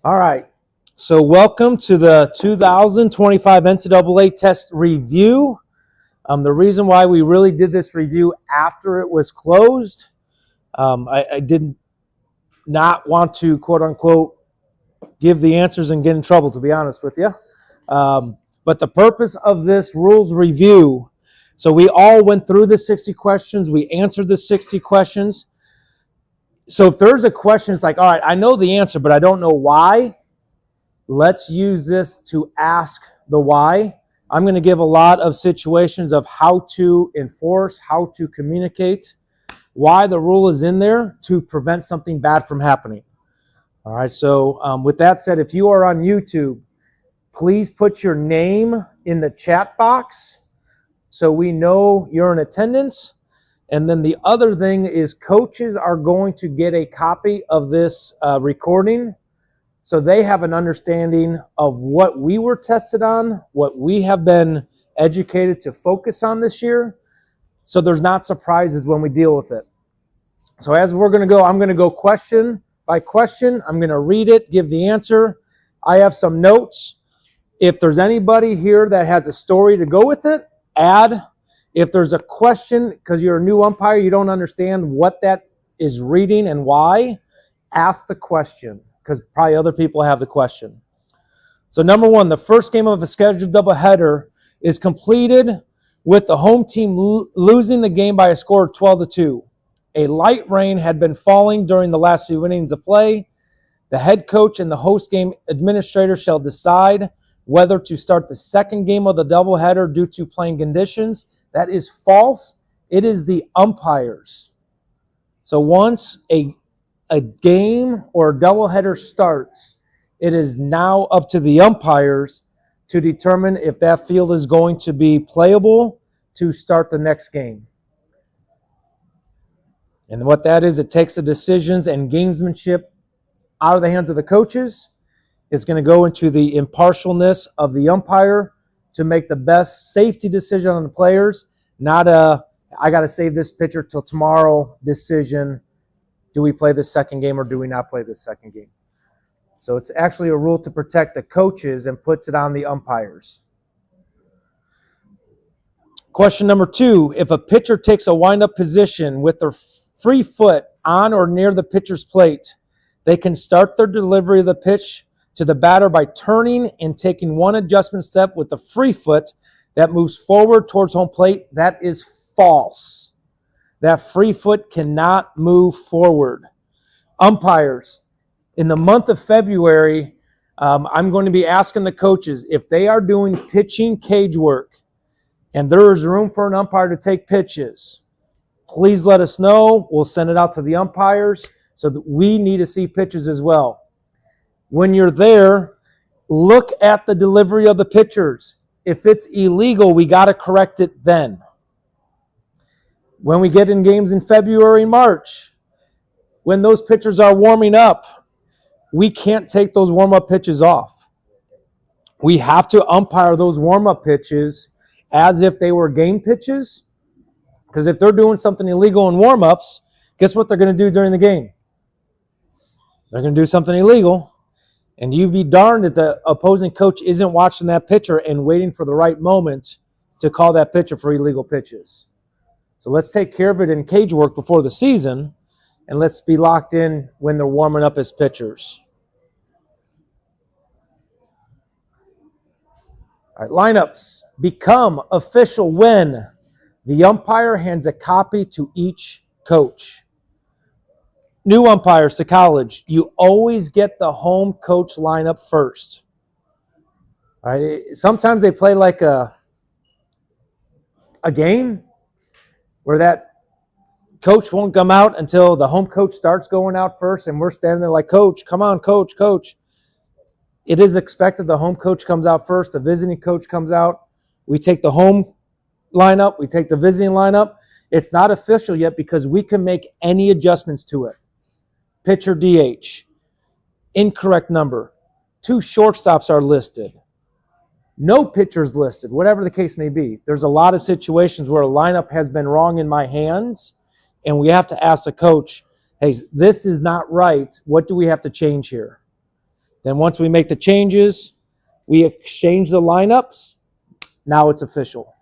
All right. So welcome to the 2025 NCAA test review. The reason why we really did this review after it was closed, I did not want to, quote unquote, give the answers and get in trouble, to be honest with you. But the purpose of this rules review, so we all went through the 60 questions. We answered the 60 questions. So if there's a question, it's like, all right, I know the answer, but I don't know why. Let's use this to ask the why. I'm going to give a lot of situations of how to enforce, how to communicate, why the rule is in there to prevent something bad from happening. All right, so with that said, if you are on YouTube, please put your name in the chat box so we know you're in attendance. And then the other thing is coaches are going to get a copy of this recording so they have an understanding of what we were tested on, what we have been educated to focus on this year, so there's not surprises when we deal with it. So as we're going to go, I'm going to go question by question. I'm going to read it, give the answer. I have some notes. If there's anybody here that has a story to go with it, add. If there's a question, because you're a new umpire, you don't understand what that is reading and why, ask the question, because probably other people have the question. So number one, the first game of a scheduled doubleheader is completed with the home team losing the game by a score of 12-2. A light rain had been falling during the last few innings of play. The head coach and the host game administrator shall decide whether to start the second game of the doubleheader due to playing conditions. That is false. It is the umpires. So once a game or a doubleheader starts, it is now up to the umpires to determine if that field is going to be playable to start the next game. And what that is, it takes the decisions and gamesmanship out of the hands of the coaches. It's going to go into the impartialness of the umpire to make the best safety decision on the players, not I got to save this pitcher till tomorrow decision. Do we play the second game or do we not play the second game? So it's actually a rule to protect the coaches and puts it on the umpires. Question number two, if a pitcher takes a windup position with their free foot on or near the pitcher's plate, they can start their delivery of the pitch to the batter by turning and taking one adjustment step with the free foot that moves forward towards home plate. That is false. That free foot cannot move forward. Umpires, in the month of February, I'm going to be asking the coaches if they are doing pitching cage work and there is room for an umpire to take pitches, please let us know. We'll send it out to the umpires so that we need to see pitches as well. When you're there, look at the delivery of the pitchers. If it's illegal, we got to correct it then. When we get in games in February, March, when those pitchers are warming up, we can't take those warm-up pitches off. We have to umpire those warm-up pitches as if they were game pitches, because if they're doing something illegal in warm-ups, guess what they're going to do during the game? They're going to do something illegal. And you'd be darned if the opposing coach isn't watching that pitcher and waiting for the right moment to call that pitcher for illegal pitches. So let's take care of it in cage work before the season, and let's be locked in when they're warming up as pitchers. All right, lineups become official when the umpire hands a copy to each coach. New umpires to college, you always get the home coach lineup first. All right, sometimes they play like a game where that coach won't come out until the home coach starts going out first, and we're standing there like, coach, come on, coach. It is expected the home coach comes out first, the visiting coach comes out. We take the home lineup, we take the visiting lineup. It's not official yet because we can make any adjustments to it. Pitcher DH, incorrect number. 2 shortstops are listed. No pitchers listed, whatever the case may be. There's a lot of situations where a lineup has been wrong in my hands, and we have to ask the coach, hey, this is not right. What do we have to change here? Then once we make the changes, we exchange the lineups. Now it's official.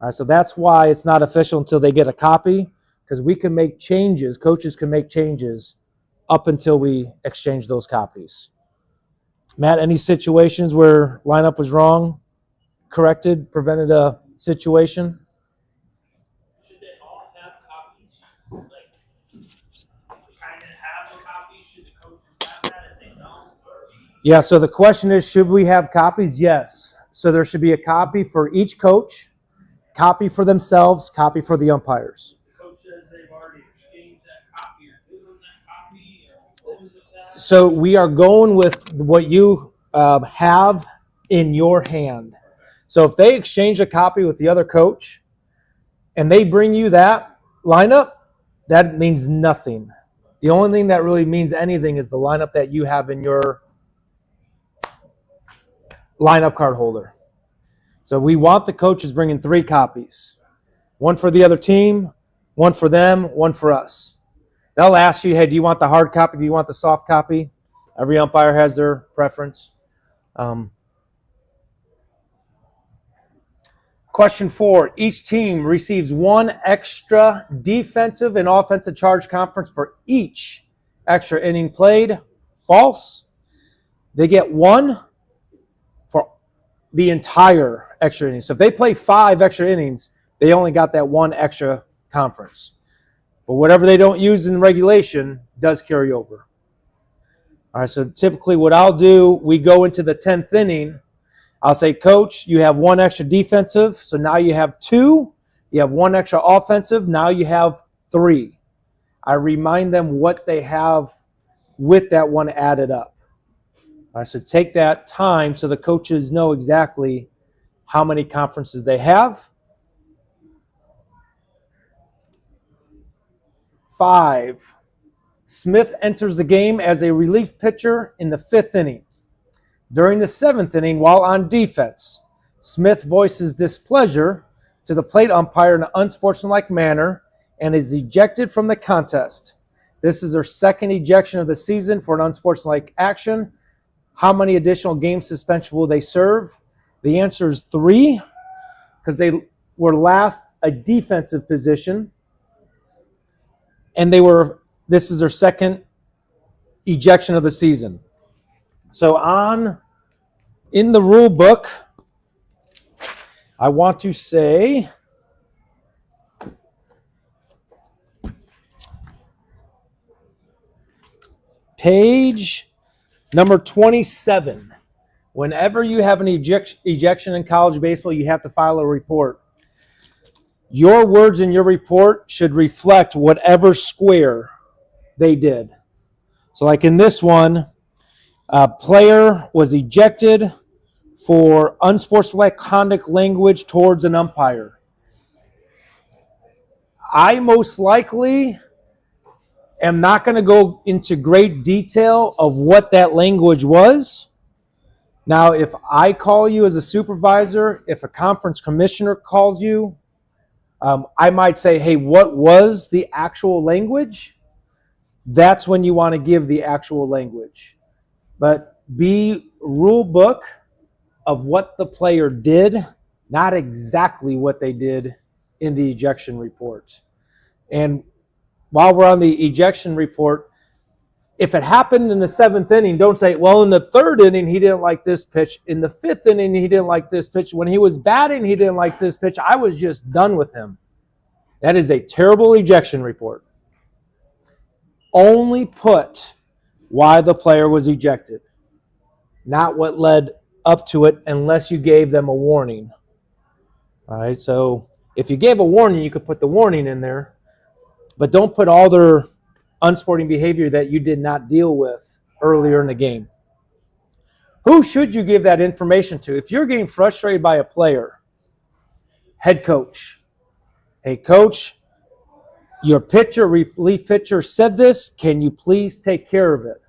All right, so that's why it's not official until they get a copy, because we can make changes, coaches can make changes up until we exchange those copies. Matt, any situations where lineup was wrong, corrected, prevented a situation? Should they all have copies? Like, kind of have a copy? Should the coaches have that if they don't? Yeah, so the question is, should we have copies? Yes. So there should be a copy for each coach, copy for themselves, copy for the umpires. The coach says they've already exchanged that copy or given that copy. Or what was it that? So we are going with what you have in your hand. So if they exchange a copy with the other coach and they bring you that lineup, that means nothing. The only thing that really means anything is the lineup that you have in your lineup card holder. So we want the coaches bringing 3 copies. One for the other team, one for them, one for us. They'll ask you, hey, do you want the hard copy? Do you want the soft copy? Every umpire has their preference. Question 4, each team receives 1 extra defensive and offensive charge conference for each extra inning played. False. They get 1 for the entire extra inning. So if they play 5 extra innings, they only got that 1 extra conference. But whatever they don't use in regulation does carry over. All right, so typically what I'll do, we go into the 10th inning. I'll say, Coach, you have 1 extra defensive, so now you have 2. You have 1 extra offensive, now you have 3. I remind them what they have with that 1 added up. All right, so take that time so the coaches know exactly how many conferences they have. 5, Smith enters the game as a relief pitcher in the 5th inning. During the 7th inning, while on defense, Smith voices displeasure to the plate umpire in an unsportsmanlike manner and is ejected from the contest. This is their 2nd ejection of the season for an unsportsmanlike action. How many additional game suspension will they serve? The answer is 3, because they were last a defensive position, and this is their 2nd ejection of the season. So in the rule book, I want to say page number 27. Whenever you have an ejection in college baseball, you have to file a report. Your words in your report should reflect whatever square they did. So like in this one, a player was ejected for unsportsmanlike conduct language towards an umpire. I most likely am not going to go into great detail of what that language was. Now, if I call you as a supervisor, if a conference commissioner calls you, I might say, hey, what was the actual language? That's when you want to give the actual language. But be rule book of what the player did, not exactly what they did in the ejection report. And while we're on the ejection report, if it happened in the 7th inning, don't say, well, in the 3rd inning, he didn't like this pitch. In the 5th inning, he didn't like this pitch. When he was batting, he didn't like this pitch. I was just done with him. That is a terrible ejection report. Only put why the player was ejected, not what led up to it, unless you gave them a warning. All right, so if you gave a warning, you could put the warning in there, but don't put all their unsporting behavior that you did not deal with earlier in the game. Who should you give that information to? If you're getting frustrated by a player, head coach. Hey, coach, your relief pitcher said this. Can you please take care of it?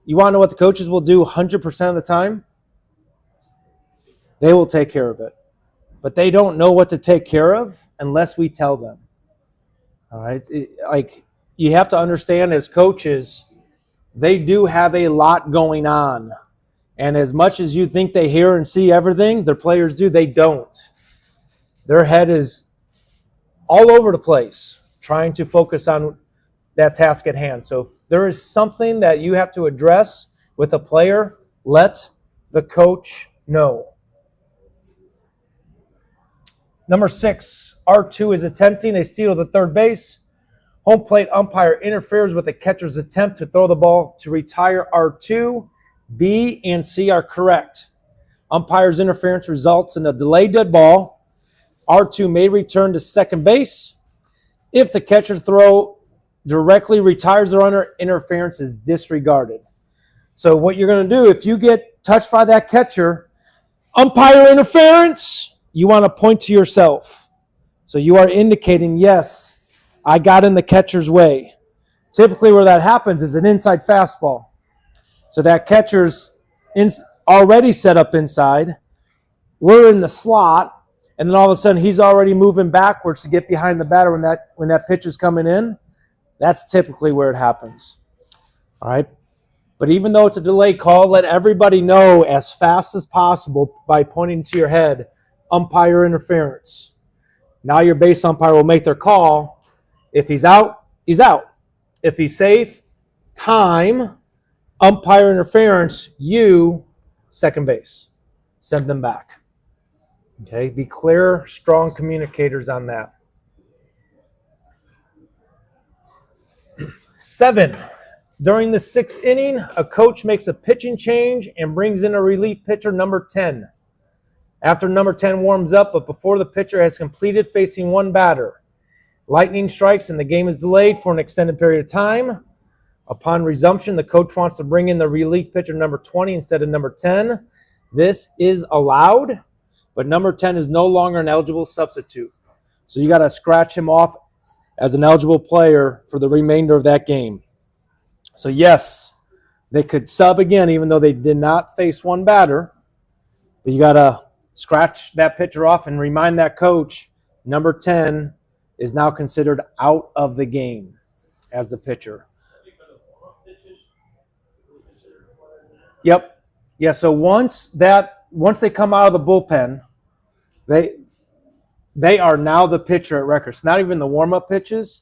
You want to know what the coaches will do 100% of the time? They will take care of it. But they don't know what to take care of unless we tell them. All right? You have to understand as coaches, they do have a lot going on. And as much as you think they hear and see everything, their players do, they don't. Their head is all over the place trying to focus on that task at hand. So if there is something that you have to address with a player, let the coach know. Number 6, R2 is attempting a steal to the third base. Home plate umpire interferes with the catcher's attempt to throw the ball to retire R2. B and C are correct. Umpire's interference results in a delayed dead ball. R2 may return to second base. If the catcher's throw directly retires the runner, interference is disregarded. So what you're going to do, if you get touched by that catcher, umpire interference, you want to point to yourself. So you are indicating, yes, I got in the catcher's way. Typically where that happens is an inside fastball. So that catcher's already set up inside. We're in the slot, and then all of a sudden he's already moving backwards to get behind the batter when that pitch is coming in. That's typically where it happens. All right? But even though it's a delay call, let everybody know as fast as possible by pointing to your head, umpire interference. Now your base umpire will make their call. If he's out, he's out. If he's safe, time, umpire interference, you, second base. Send them back. Okay, be clear, strong communicators on that. 7, during the 6th inning, a coach makes a pitching change and brings in a relief pitcher, number 10. After number 10 warms up, but before the pitcher has completed facing one batter, lightning strikes and the game is delayed for an extended period of time. Upon resumption, the coach wants to bring in the relief pitcher, number 20, instead of number 10. This is allowed, but number 10 is no longer an eligible substitute. So you got to scratch him off as an eligible player for the remainder of that game. So yes, they could sub again even though they did not face one batter. But you got to scratch that pitcher off and remind that coach number 10 is now considered out of the game as the pitcher. Yep. Yeah, so once they come out of the bullpen, they are now the pitcher at record. It's not even the warm-up pitches.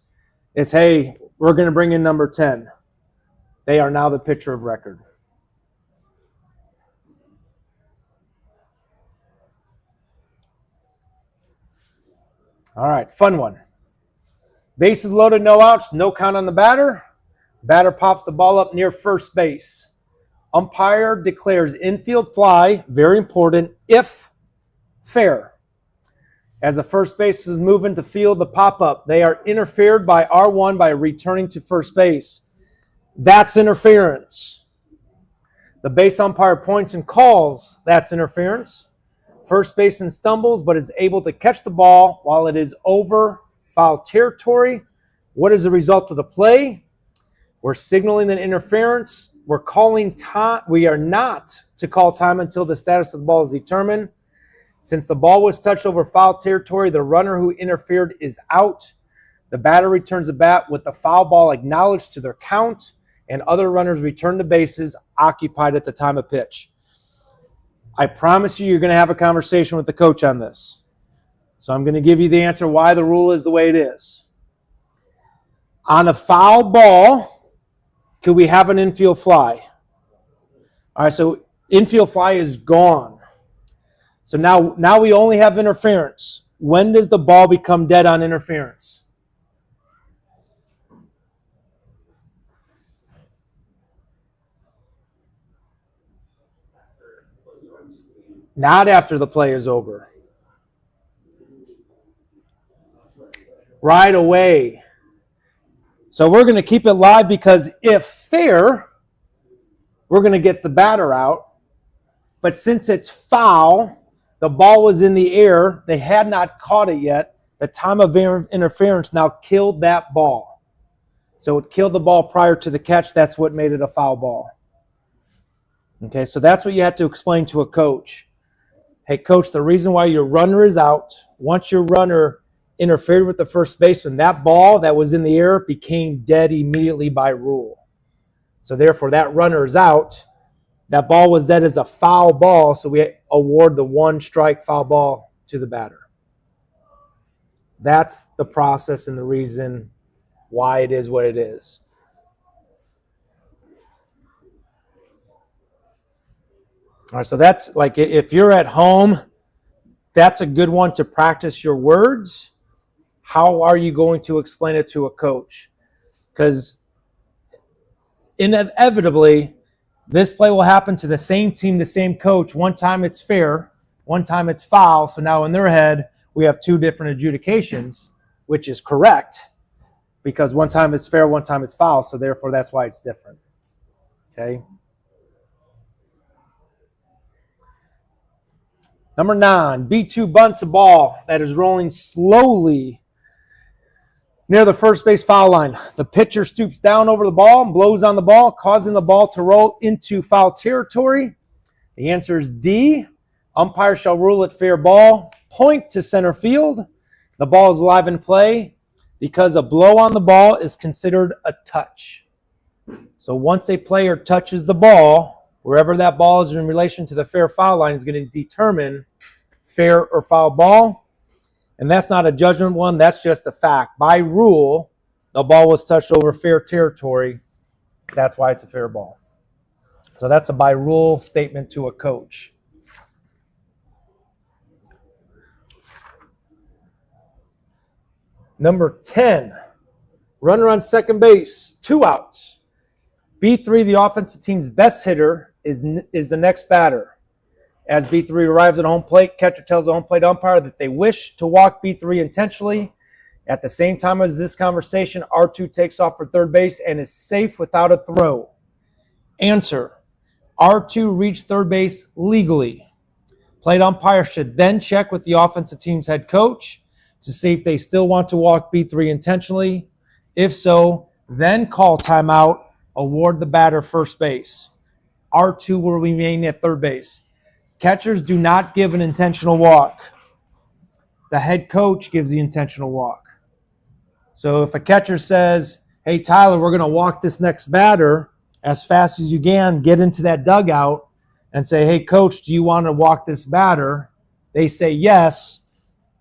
It's, hey, we're going to bring in number 10. They are now the pitcher of record. All right, fun one. Bases loaded, no outs, no count on the batter. Batter pops the ball up near first base. Umpire declares infield fly, very important, if fair. As the first base is moving to field the pop-up, they are interfered by R1 by returning to first base. That's interference. The base umpire points and calls, that's interference. First baseman stumbles but is able to catch the ball while it is over foul territory. What is the result of the play? We're signaling an interference. We're calling time. We are not to call time until the status of the ball is determined. Since the ball was touched over foul territory, the runner who interfered is out. The batter returns the bat with the foul ball acknowledged to their count, and other runners return to bases occupied at the time of pitch. I promise you're going to have a conversation with the coach on this. So I'm going to give you the answer why the rule is the way it is. On a foul ball, could we have an infield fly? All right, so infield fly is gone. So now we only have interference. When does the ball become dead on interference? Not after the play is over. Right away. So we're going to keep it live because if fair, we're going to get the batter out. But since it's foul, the ball was in the air, they had not caught it yet, the time of interference now killed that ball. So it killed the ball prior to the catch. That's what made it a foul ball. Okay, so that's what you have to explain to a coach. Hey, coach, the reason why your runner is out, once your runner interfered with the first baseman, that ball that was in the air became dead immediately by rule. So therefore, that runner is out. That ball was dead as a foul ball, so we award the 1-strike foul ball to the batter. That's the process and the reason why it is what it is. All right, so that's like if you're at home, that's a good one to practice your words. How are you going to explain it to a coach? Because inevitably, this play will happen to the same team, the same coach. One time it's fair, one time it's foul. So now in their head, we have 2 different adjudications, which is correct because one time it's fair, one time it's foul. So therefore, that's why it's different. Okay. Number 9, B2 bunts a ball that is rolling slowly near the first base foul line. The pitcher stoops down over the ball and blows on the ball, causing the ball to roll into foul territory. The answer is D. Umpire shall rule it fair ball. Point to center field. The ball is live in play because a blow on the ball is considered a touch. So once a player touches the ball, wherever that ball is in relation to the fair foul line is going to determine fair or foul ball. And that's not a judgment one. That's just a fact. By rule, the ball was touched over fair territory. That's why it's a fair ball. So that's a by rule statement to a coach. Number 10, runner on second base, 2 outs. B3, the offensive team's best hitter, is the next batter. As B3 arrives at home plate, catcher tells the home plate umpire that they wish to walk B3 intentionally. At the same time as this conversation, R2 takes off for third base and is safe without a throw. Answer, R2 reached third base legally. Plate umpire should then check with the offensive team's head coach to see if they still want to walk B3 intentionally. If so, then call timeout, award the batter first base. R2 will remain at third base. Catchers do not give an intentional walk. The head coach gives the intentional walk. So if a catcher says, hey, Tyler, we're going to walk this next batter as fast as you can, get into that dugout and say, hey, coach, do you want to walk this batter? They say yes.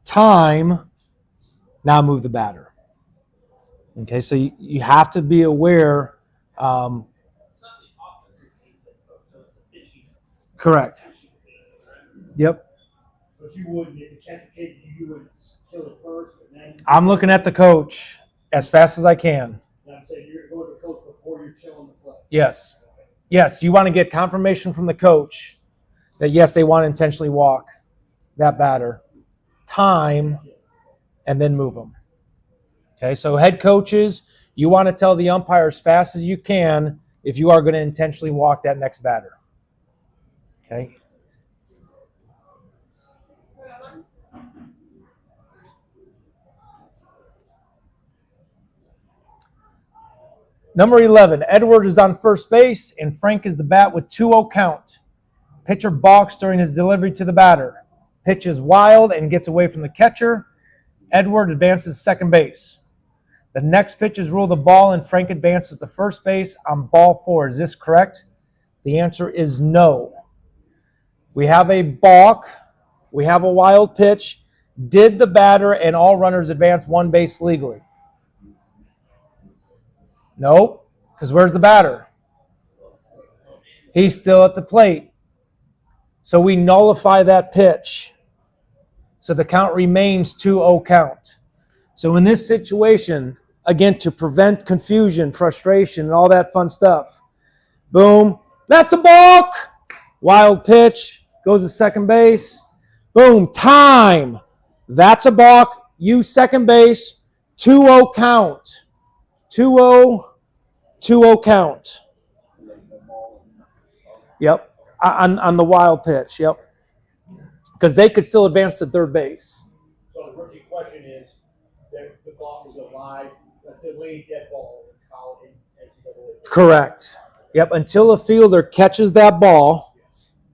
Time. Now move the batter. Okay, so you have to be aware. Correct. Yep. But you wouldn't, if the catcher came, you would kill it first, and then. I'm looking at the coach as fast as I can. And I'm saying you're going to the coach before you're killing the play. Yes. Yes, you want to get confirmation from the coach that, yes, they want to intentionally walk that batter. Time, and then move them. Okay, so head coaches, you want to tell the umpire as fast as you can if you are going to intentionally walk that next batter. Okay. Number 11, Edward is on first base, and Frank is the bat with 2-0 count. Pitcher balks during his delivery to the batter. Pitch is wild and gets away from the catcher. Edward advances second base. The next pitch is ruled a ball, and Frank advances to first base on ball 4. Is this correct? The answer is no. We have a balk. We have a wild pitch. Did the batter and all runners advance one base legally? Nope, because where's the batter? He's still at the plate. So we nullify that pitch. So the count remains 2-0 count. So in this situation, again, to prevent confusion, frustration, and all that fun stuff, boom, that's a balk. Wild pitch, goes to second base. Boom, time. That's a balk. You second base, 2-0 count. 2-0 count. Yep, on the wild pitch, yep. Because they could still advance to third base. So the rookie question is, that the ball is a live, a delayed dead ball in college NCAA. Correct. Yep, until a fielder catches that ball,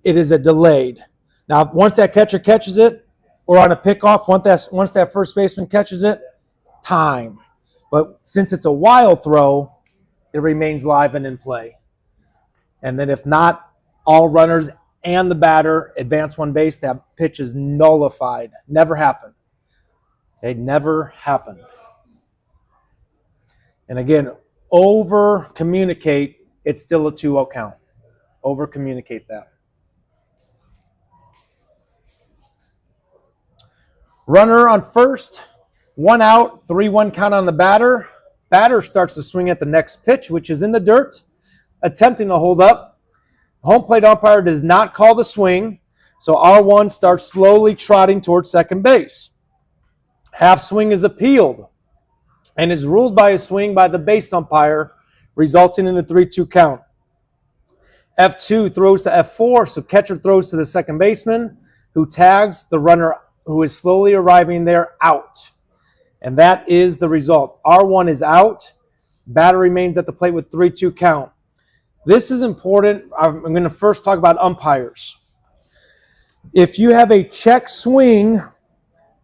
it is a delayed. Now, once that catcher catches it, or on a pickoff, once that first baseman catches it, time. But since it's a wild throw, it remains live and in play. And then if not, all runners and the batter advance one base, that pitch is nullified. Never happened. It never happened. And again, over communicate, it's still a 2-0 count. Over communicate that. Runner on first, 1 out, 3-1 count on the batter. Batter starts to swing at the next pitch, which is in the dirt, attempting to hold up. Home plate umpire does not call the swing, so R1 starts slowly trotting towards second base. Half swing is appealed and is ruled by a swing by the base umpire, resulting in a 3-2 count. F2 throws to F4, so catcher throws to the second baseman, who tags the runner who is slowly arriving there out. And that is the result. R1 is out. Batter remains at the plate with 3-2 count. This is important. I'm going to first talk about umpires. If you have a check swing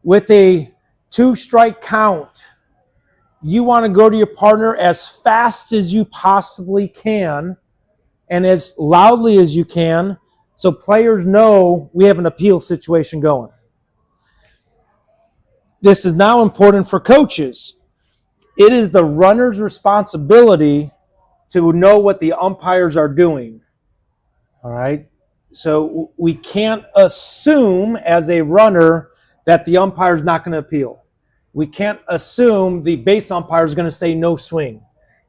with a 2-strike count, you want to go to your partner as fast as you possibly can and as loudly as you can so players know we have an appeal situation going. This is now important for coaches. It is the runner's responsibility to know what the umpires are doing. All right? So we can't assume as a runner that the umpire is not going to appeal. We can't assume the base umpire is going to say no swing.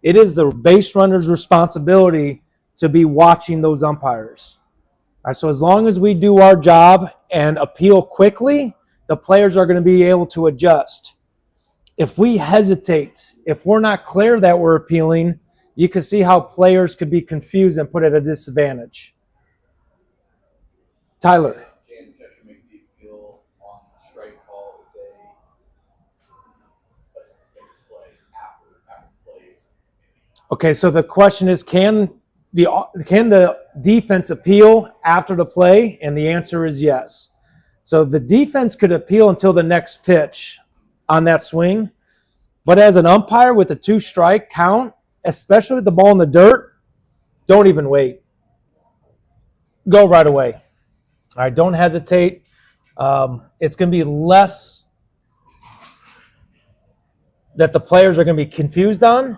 It is the base runner's responsibility to be watching those umpires. All right, so as long as we do our job and appeal quickly, the players are going to be able to adjust. If we hesitate, if we're not clear that we're appealing, you can see how players could be confused and put at a disadvantage. Tyler. Can the catcher make the appeal on the strike call if they play after plays? Okay, so the question is, can the defense appeal after the play? And the answer is yes. So the defense could appeal until the next pitch on that swing. But as an umpire with a 2-strike count, especially with the ball in the dirt, don't even wait. Go right away. All right, don't hesitate. It's going to be less that the players are going to be confused on.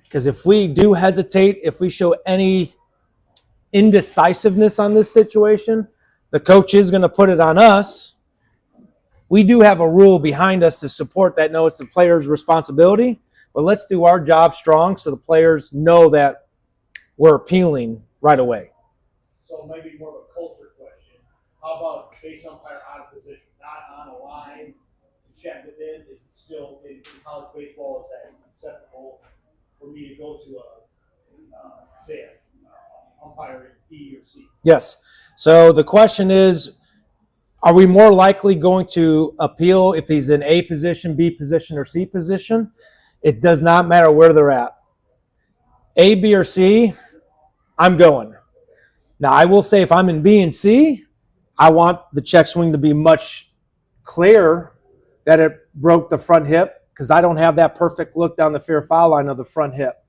Because if we do hesitate, if we show any indecisiveness on this situation, the coach is going to put it on us. We do have a rule behind us to support that. No, it's the player's responsibility. But let's do our job strong so the players know that we're appealing right away. So maybe more of a culture question. How about base umpire out of position, not on a line, to check within? Is it still in college baseball? Is that acceptable for me to go to umpire in E or C? Yes. So the question is, are we more likely going to appeal if he's in A position, B position, or C position? It does not matter where they're at. A, B, or C, I'm going. Now, I will say if I'm in B and C, I want the check swing to be much clearer that it broke the front hip because I don't have that perfect look down the fair foul line of the front hip.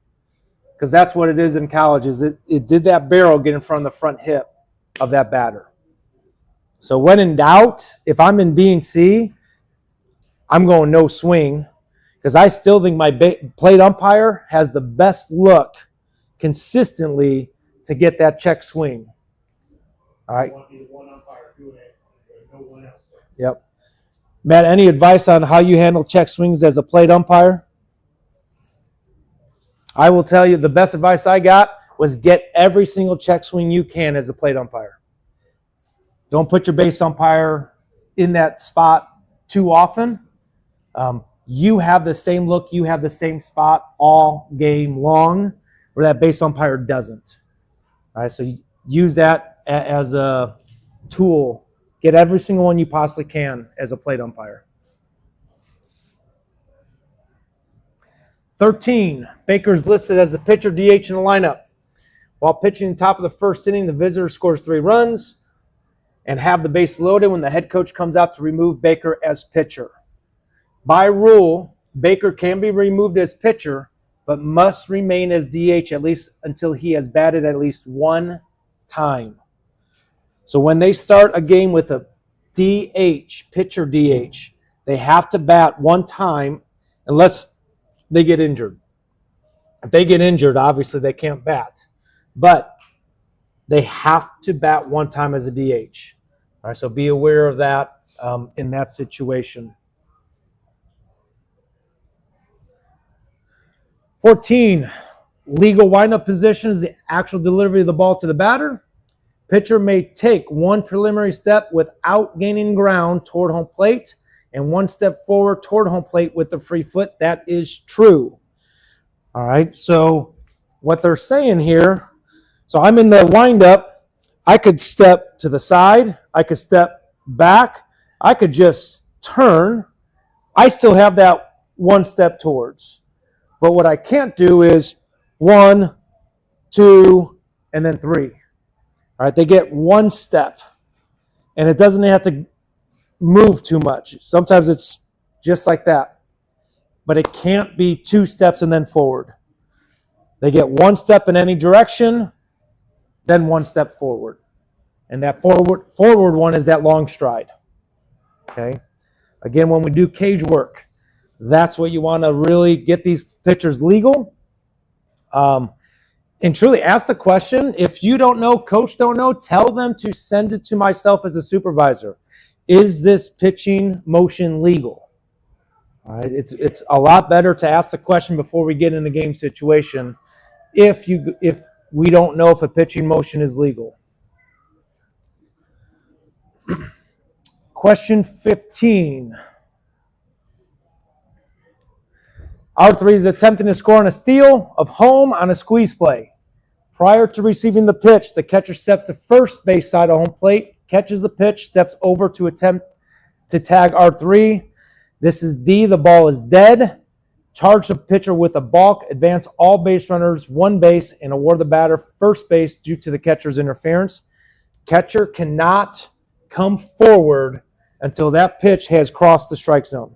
Because that's what it is in college, is it did that barrel get in front of the front hip of that batter. So when in doubt, if I'm in B and C, I'm going no swing because I still think my plate umpire has the best look consistently to get that check swing. All right. You want to be the one umpire doing it, and no one else does. Yep. Matt, any advice on how you handle check swings as a plate umpire? I will tell you the best advice I got was get every single check swing you can as a plate umpire. Don't put your base umpire in that spot too often. You have the same look, you have the same spot all game long, where that base umpire doesn't. All right, so you use that as a tool. Get every single one you possibly can as a plate umpire. 13, Baker's listed as the pitcher DH in the lineup. While pitching the top of the first inning, the visitor scores 3 runs and have the base loaded when the head coach comes out to remove Baker as pitcher. By rule, Baker can be removed as pitcher but must remain as DH at least until he has batted at least one time. So when they start a game with a DH, pitcher DH, they have to bat one time unless they get injured. If they get injured, obviously they can't bat. But they have to bat one time as a DH. All right, so be aware of that in that situation. 14, legal windup position is the actual delivery of the ball to the batter. Pitcher may take one preliminary step without gaining ground toward home plate and one step forward toward home plate with the free foot. That is true. All right, so what they're saying here, so I'm in the windup. I could step to the side. I could step back. I could just turn. I still have that one step towards. But what I can't do is 1, 2, and then 3. All right, they get one step, and it doesn't have to move too much. Sometimes it's just like that, but it can't be 2 steps and then forward. They get one step in any direction, then one step forward, and that forward one is that long stride. Okay, again, when we do cage work, that's what you want to really get these pitchers legal. And truly ask the question. If you don't know, coach don't know, tell them to send it to myself as a supervisor. Is this pitching motion legal? All right, it's a lot better to ask the question before we get in a game situation if we don't know if a pitching motion is legal. Question 15. R3 is attempting to score on a steal of home on a squeeze play. Prior to receiving the pitch, the catcher steps to first base side of home plate, catches the pitch, steps over to attempt to tag R3. This is D. The ball is dead. Charge the pitcher with a balk, advance all base runners one base, and award the batter first base due to the catcher's interference. Catcher cannot come forward until that pitch has crossed the strike zone.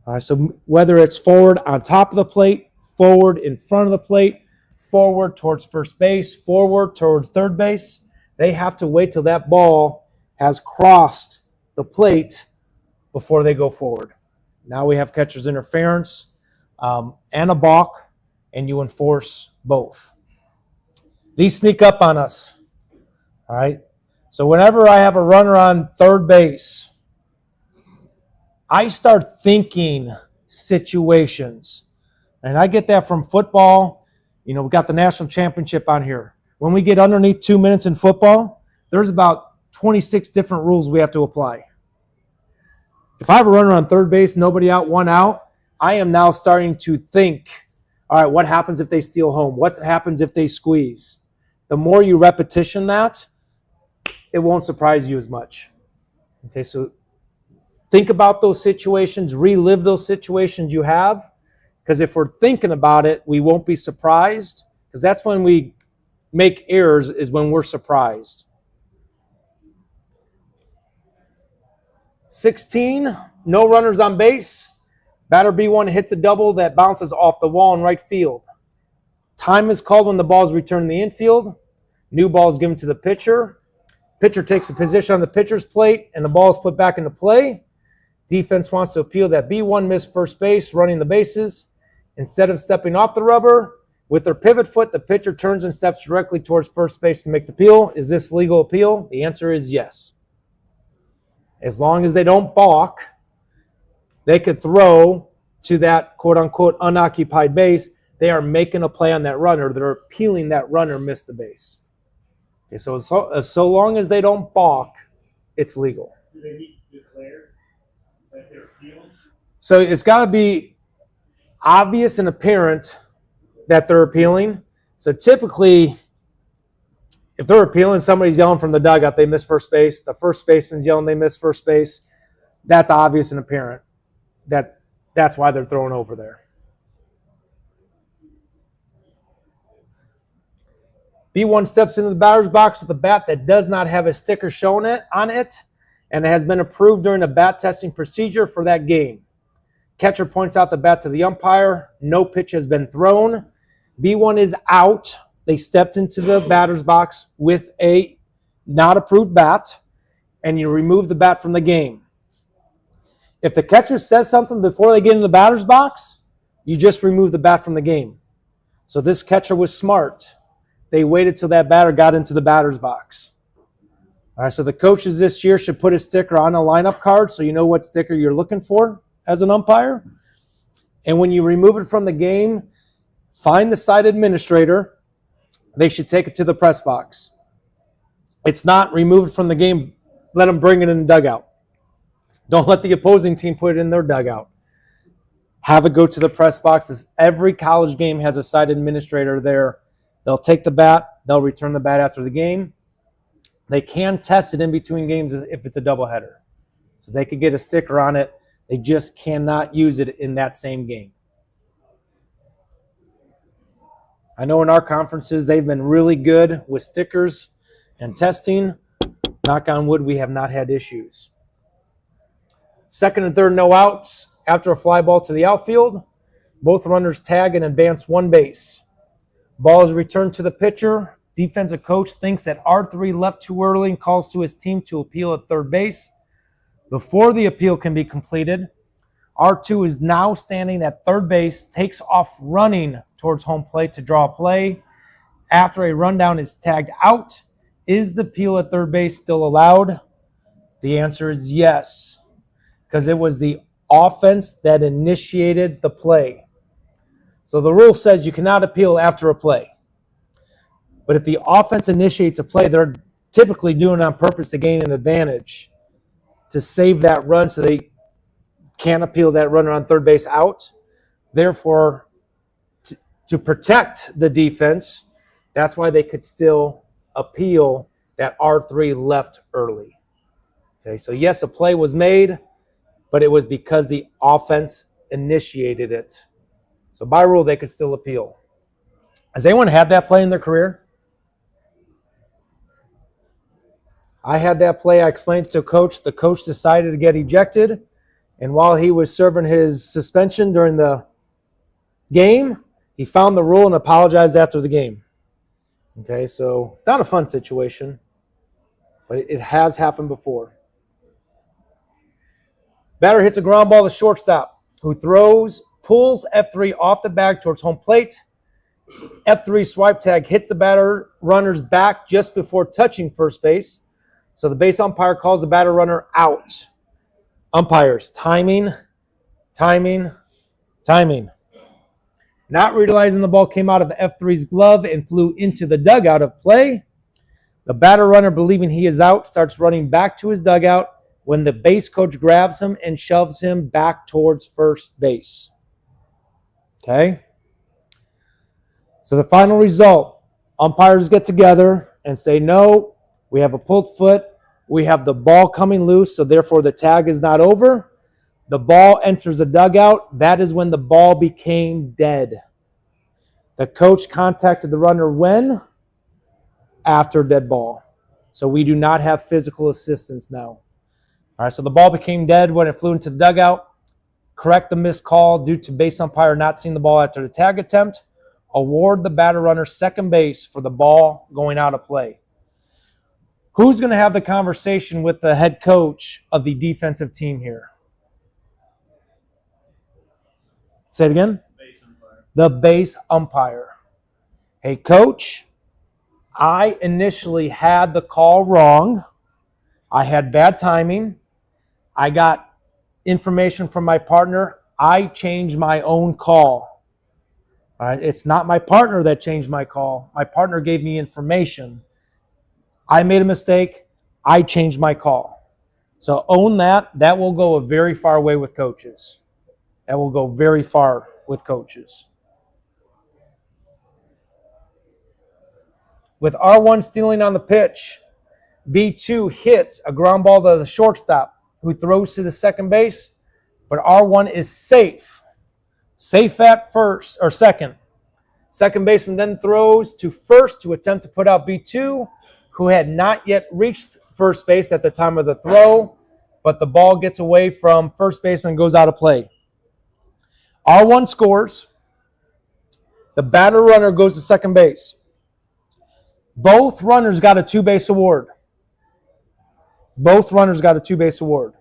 All right, so whether it's forward on top of the plate, forward in front of the plate, forward towards first base, forward towards third base, they have to wait till that ball has crossed the plate before they go forward. Now we have catcher's interference and a balk, and you enforce both. These sneak up on us. All right, so whenever I have a runner on third base, I start thinking situations. And I get that from football. You know, we got the national championship on here. When we get underneath 2 minutes in football, there's about 26 different rules we have to apply. If I have a runner on third base, nobody out, one out, I am now starting to think, all right, what happens if they steal home? What happens if they squeeze? The more you repetition that, it won't surprise you as much. Okay, so think about those situations, relive those situations you have, because if we're thinking about it, we won't be surprised, because that's when we make errors, is when we're surprised. 16, no runners on base. Batter B1 hits a double that bounces off the wall in right field. Time is called when the ball is returned in the infield. New ball is given to the pitcher. Pitcher takes a position on the pitcher's plate, and the ball is put back into play. Defense wants to appeal that B1 missed first base, running the bases. Instead of stepping off the rubber, with their pivot foot, the pitcher turns and steps directly towards first base to make the appeal. Is this legal appeal? The answer is yes. As long as they don't balk, they could throw to that quote-unquote unoccupied base. They are making a play on that runner. They're appealing that runner missed the base. Okay, so long as they don't balk, it's legal. Do they need to declare that they're appealing? So it's got to be obvious and apparent that they're appealing. So typically, if they're appealing, somebody's yelling from the dugout, they miss first base. The first baseman's yelling, they miss first base. That's obvious and apparent. That's why they're throwing over there. B1 steps into the batter's box with a bat that does not have a sticker shown on it, and it has been approved during the bat testing procedure for that game. Catcher points out the bat to the umpire. No pitch has been thrown. B1 is out. They stepped into the batter's box with a not approved bat, and you remove the bat from the game. If the catcher says something before they get in the batter's box, you just remove the bat from the game. So this catcher was smart. They waited till that batter got into the batter's box. All right, so the coaches this year should put a sticker on a lineup card so you know what sticker you're looking for as an umpire. And when you remove it from the game, find the site administrator. They should take it to the press box. It's not removed from the game. Let them bring it in the dugout. Don't let the opposing team put it in their dugout. Have it go to the press box. Every college game has a site administrator there. They'll take the bat. They'll return the bat after the game. They can test it in between games if it's a doubleheader. So they could get a sticker on it. They just cannot use it in that same game. I know in our conferences, they've been really good with stickers and testing. Knock on wood, we have not had issues. Second and third, no outs. After a fly ball to the outfield, both runners tag and advance one base. Ball is returned to the pitcher. Defensive coach thinks that R3 left too early and calls to his team to appeal at third base. Before the appeal can be completed, R2 is now standing at third base, takes off running towards home plate to draw a play. After a rundown is tagged out, is the appeal at third base still allowed? The answer is yes, because it was the offense that initiated the play. So the rule says you cannot appeal after a play. But if the offense initiates a play, they're typically doing it on purpose to gain an advantage, to save that run so they can't appeal that runner on third base out. Therefore, to protect the defense, that's why they could still appeal that R3 left early. Okay, so yes, a play was made, but it was because the offense initiated it. So by rule, they could still appeal. Has anyone had that play in their career? I had that play. I explained it to a coach. The coach decided to get ejected. And while he was serving his suspension during the game, he found the rule and apologized after the game. Okay, so it's not a fun situation, but it has happened before. Batter hits a ground ball to shortstop, who pulls F3 off the bag towards home plate. F3 swipe tag hits the batter runner's back just before touching first base. So the base umpire calls the batter runner out. Umpires, timing. Not realizing the ball came out of F3's glove and flew into the dugout of play. The batter runner, believing he is out, starts running back to his dugout when the base coach grabs him and shoves him back towards first base. Okay? So the final result, umpires get together and say, no, we have a pulled foot. We have the ball coming loose, so therefore the tag is not over. The ball enters the dugout. That is when the ball became dead. The coach contacted the runner when? After dead ball. So we do not have physical assistance now. All right, so the ball became dead when it flew into the dugout. Correct the missed call due to base umpire not seeing the ball after the tag attempt. Award the batter runner second base for the ball going out of play. Who's going to have the conversation with the head coach of the defensive team here? Say it again. Base umpire. The base umpire. Hey, coach, I initially had the call wrong. I had bad timing. I got information from my partner. I changed my own call. All right, it's not my partner that changed my call. My partner gave me information. I made a mistake. I changed my call. So own that. That will go a very far way with coaches. That will go very far with coaches. With R1 stealing on the pitch, B2 hits a ground ball to the shortstop, who throws to the second base, but R1 is safe. Safe at first or second. Second baseman then throws to first to attempt to put out B2, who had not yet reached first base at the time of the throw, but the ball gets away from first baseman and goes out of play. R1 scores. The batter runner goes to second base. Both runners got a two-base award. Both runners got a two-base award.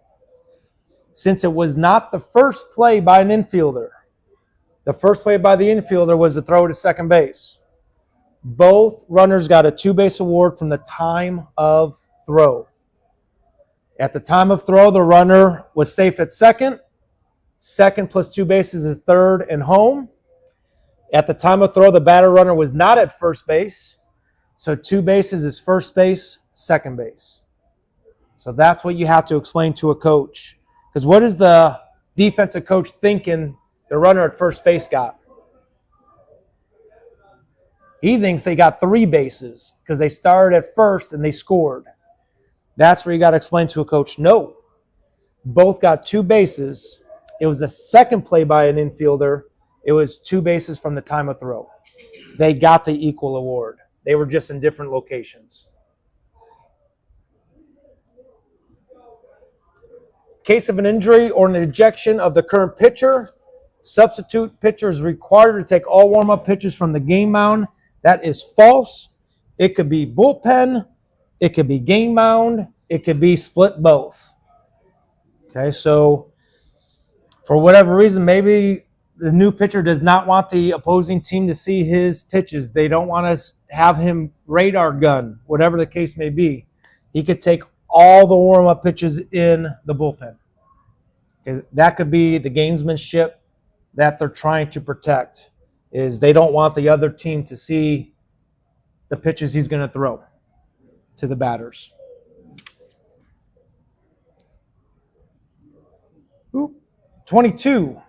Since it was not the first play by an infielder, the first play by the infielder was the throw to second base. Both runners got a two-base award from the time of throw. At the time of throw, the runner was safe at second. Second plus two bases is third and home. At the time of throw, the batter runner was not at first base. So two bases is first base, second base. So that's what you have to explain to a coach. Because what is the defensive coach thinking the runner at first base got? He thinks they got three bases because they started at first and they scored. That's where you got to explain to a coach, no, both got two bases. It was the second play by an infielder. It was two bases from the time of throw. They got the equal award. They were just in different locations. Case of an injury or an ejection of the current pitcher, substitute pitcher is required to take all warm-up pitches from the game mound. That is false. It could be bullpen. It could be game mound. It could be split both. Okay, so for whatever reason, maybe the new pitcher does not want the opposing team to see his pitches. They don't want to have him radar gun, whatever the case may be. He could take all the warm-up pitches in the bullpen. Okay, that could be the gamesmanship that they're trying to protect, is they don't want the other team to see the pitches he's going to throw to the batters. 22,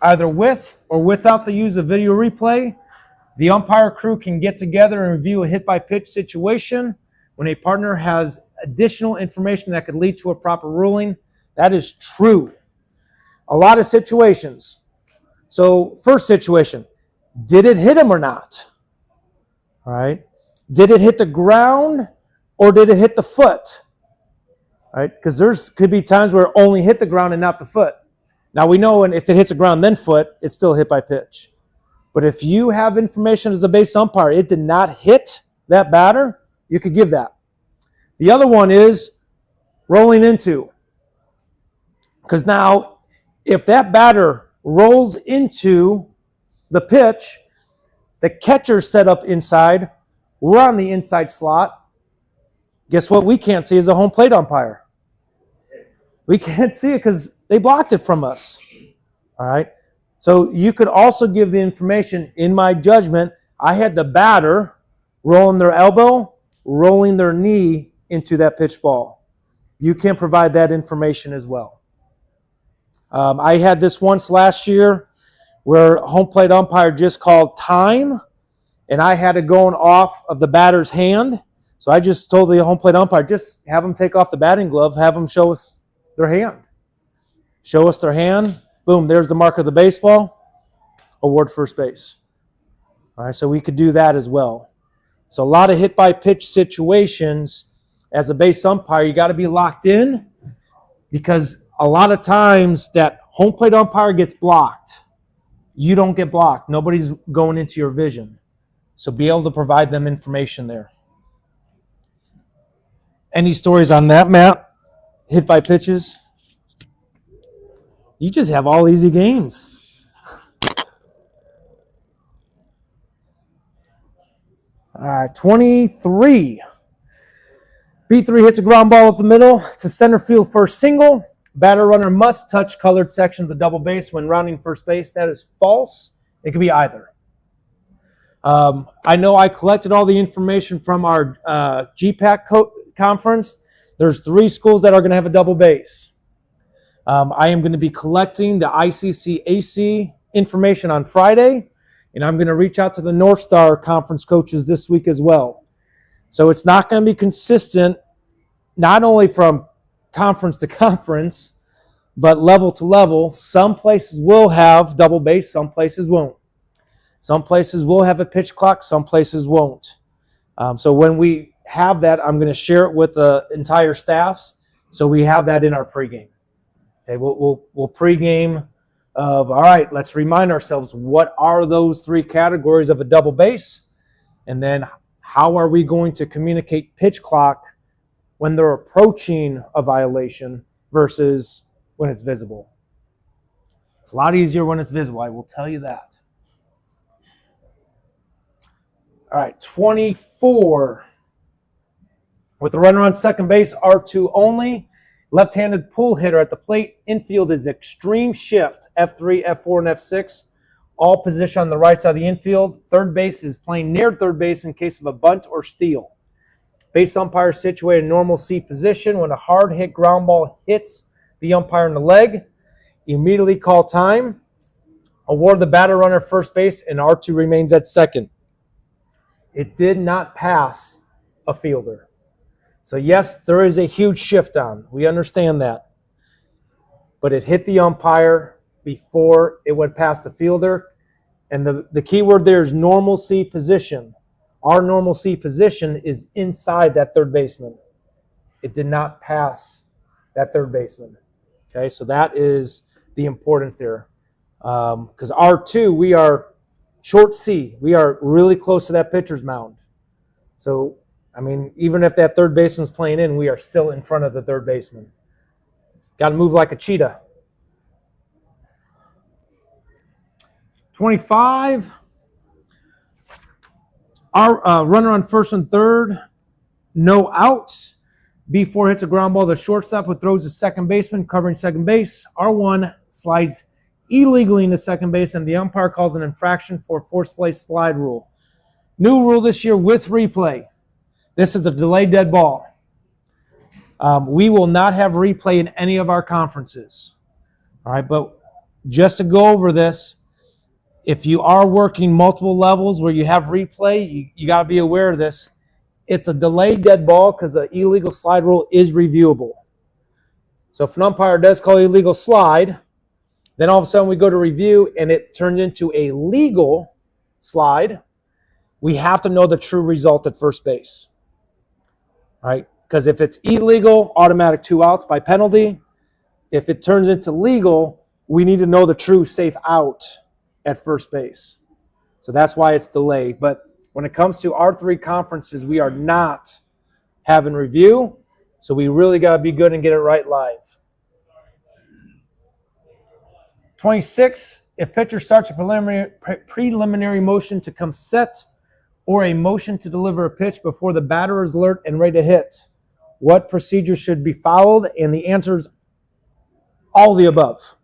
either with or without the use of video replay, the umpire crew can get together and review a hit-by-pitch situation when a partner has additional information that could lead to a proper ruling. That is true. A lot of situations. So, first situation, did it hit him or not? All right. Did it hit the ground or did it hit the foot? All right, because there's could be times where it only hit the ground and not the foot. Now we know if it hits the ground then foot, it's still hit by pitch. But if you have information as a base umpire, it did not hit that batter, you could give that. The other one is rolling into. Because now, if that batter rolls into the pitch, the catcher's set up inside, we're on the inside slot. Guess what we can't see as a home plate umpire? We can't see it because they blocked it from us. All right? So you could also give the information, in my judgment, I had the batter rolling their elbow, rolling their knee into that pitch ball. You can provide that information as well. I had this once last year where home plate umpire just called time, and I had it going off of the batter's hand. So I just told the home plate umpire, just have them take off the batting glove, have them show us their hand. Show us their hand. Boom, there's the mark of the baseball. Award first base. All right, so we could do that as well. So a lot of hit-by-pitch situations. As a base umpire, you got to be locked in because a lot of times that home plate umpire gets blocked. You don't get blocked. Nobody's going into your vision. So be able to provide them information there. Any stories on that, Matt? Hit by pitches? You just have all easy games. All right, 23. B3 hits a ground ball up the middle to center field for a single. Batter runner must touch colored section of the double base when rounding first base. That is false. It could be either. I know I collected all the information from our GPAC conference. There's 3 schools that are going to have a double base. I am going to be collecting the ICC AC information on Friday, and I'm going to reach out to the North Star conference coaches this week as well. So it's not going to be consistent, not only from conference to conference, but level to level. Some places will have double base, some places won't. Some places will have a pitch clock, some places won't. So when we have that, I'm going to share it with the entire staffs, so we have that in our pregame. Okay, we'll pregame of, all right, let's remind ourselves, what are those three categories of a double base? And then how are we going to communicate pitch clock when they're approaching a violation versus when it's visible? It's a lot easier when it's visible, I will tell you that. All right, 24. With the runner on second base, R2 only. Left-handed pull hitter at the plate. Infield is extreme shift, F3, F4, and F6. All position on the right side of the infield. Third base is playing near third base in case of a bunt or steal. Base umpire situated in normal C position. When a hard hit ground ball hits the umpire in the leg, immediately call time. Award the batter runner first base, and R2 remains at second. It did not pass a fielder. So yes, there is a huge shift on. We understand that. But it hit the umpire before it went past the fielder. And the key word there is normal C position. Our normal C position is inside that third baseman. It did not pass that third baseman. Okay, so that is the importance there. Because R2, we are short C. We are really close to that pitcher's mound. So, I mean, even if that third baseman's playing in, we are still in front of the third baseman. Got to move like a cheetah. 25. Our runner on first and third, no outs. B4 hits a ground ball to shortstop, who throws to second baseman, covering second base. R1 slides illegally into second base, and the umpire calls an infraction for forced play slide rule. New rule this year with replay. This is a delayed dead ball. We will not have replay in any of our conferences. All right, but just to go over this, if you are working multiple levels where you have replay, you got to be aware of this. It's a delayed dead ball because the illegal slide rule is reviewable. So if an umpire does call illegal slide, then all of a sudden we go to review and it turns into a legal slide, we have to know the true result at first base. All right? Because if it's illegal, automatic 2 outs by penalty. If it turns into legal, we need to know the true safe out at first base. So that's why it's delayed. But when it comes to our 3 conferences, we are not having review. So we really got to be good and get it right live. 26, if pitcher starts a preliminary motion to come set or a motion to deliver a pitch before the batter is alert and ready to hit, what procedure should be followed? And the answer is all the above.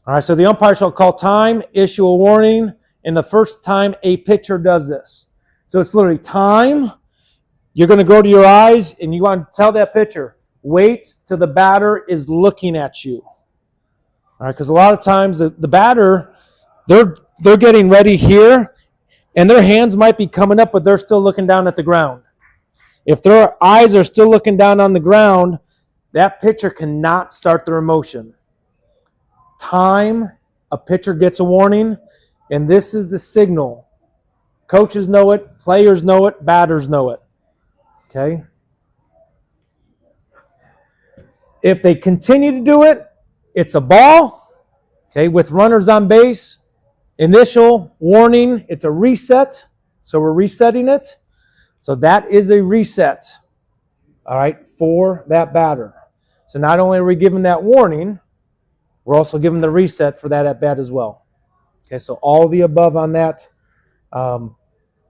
All right, so the umpire shall call time, issue a warning, and the first time a pitcher does this. So it's literally time. You're going to go to your eyes, and you want to tell that pitcher, wait till the batter is looking at you. All right, because a lot of times the batter, they're getting ready here, and their hands might be coming up, but they're still looking down at the ground. If their eyes are still looking down on the ground, that pitcher cannot start their motion. Time, a pitcher gets a warning, and this is the signal. Coaches know it, players know it, batters know it. Okay? If they continue to do it, it's a ball. Okay, with runners on base, initial warning, it's a reset. So we're resetting it. So that is a reset, all right, for that batter. So not only are we giving that warning, we're also giving the reset for that at bat as well. Okay, so all the above on that.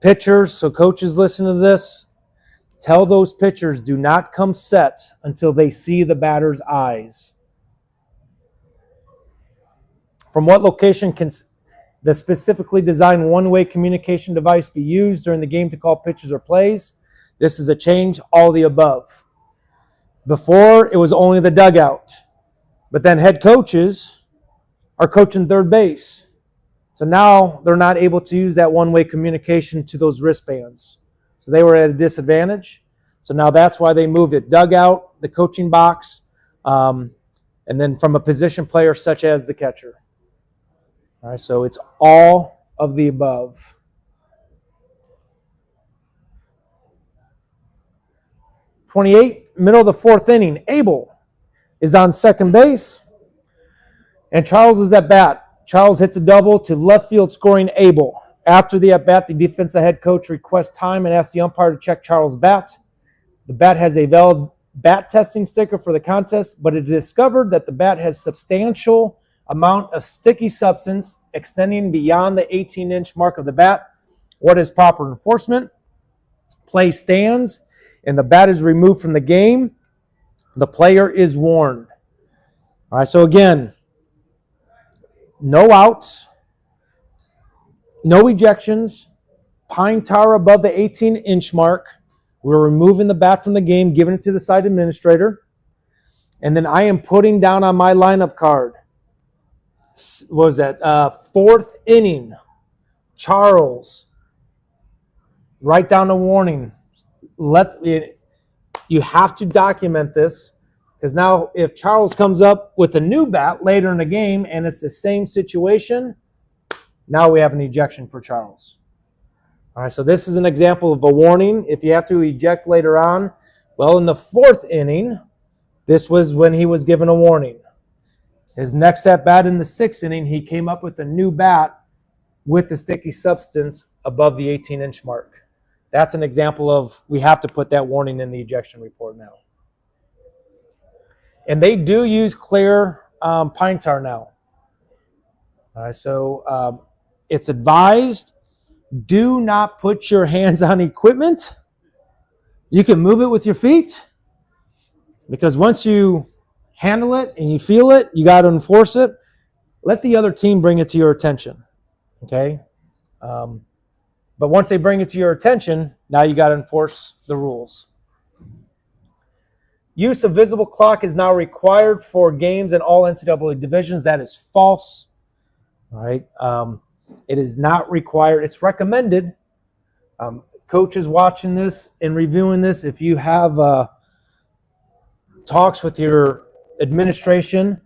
Pitchers, so coaches listen to this. Tell those pitchers, do not come set until they see the batter's eyes. From what location can the specifically designed one-way communication device be used during the game to call pitches or plays? This is a change, all the above. Before, it was only the dugout. But then head coaches are coaching third base. So now they're not able to use that one-way communication to those wristbands. So they were at a disadvantage. So now that's why they moved it. Dugout, the coaching box, and then from a position player such as the catcher. All right, so it's all of the above. '28, middle of the 4th inning. Abel is on second base. And Charles is at bat. Charles hits a double to left field, scoring Abel. After the at bat, the defensive head coach requests time and asks the umpire to check Charles' bat. The bat has a valid bat testing sticker for the contest, but it is discovered that the bat has substantial amount of sticky substance extending beyond the 18-inch mark of the bat. What is proper enforcement? Play stands, and the bat is removed from the game. The player is warned. All right, so again, no outs, no ejections, pine tar above the 18-inch mark. We're removing the bat from the game, giving it to the site administrator. And then I am putting down on my lineup card, what was that, 4th inning, Charles. Write down a warning. You have to document this, because now if Charles comes up with a new bat later in the game and it's the same situation, now we have an ejection for Charles. All right, so this is an example of a warning. If you have to eject later on, well, in the 4th inning, this was when he was given a warning. His next at bat in the 6th inning, he came up with a new bat with the sticky substance above the 18-inch mark. That's an example of, we have to put that warning in the ejection report now. And they do use clear pine tar now. All right, so it's advised, do not put your hands on equipment. You can move it with your feet, because once you handle it and you feel it, you got to enforce it. Let the other team bring it to your attention, okay? But once they bring it to your attention, now you got to enforce the rules. Use of visible clock is now required for games in all NCAA divisions. That is false. All right. It is not required. It's recommended. Coaches watching this and reviewing this, if you have talks with your administration,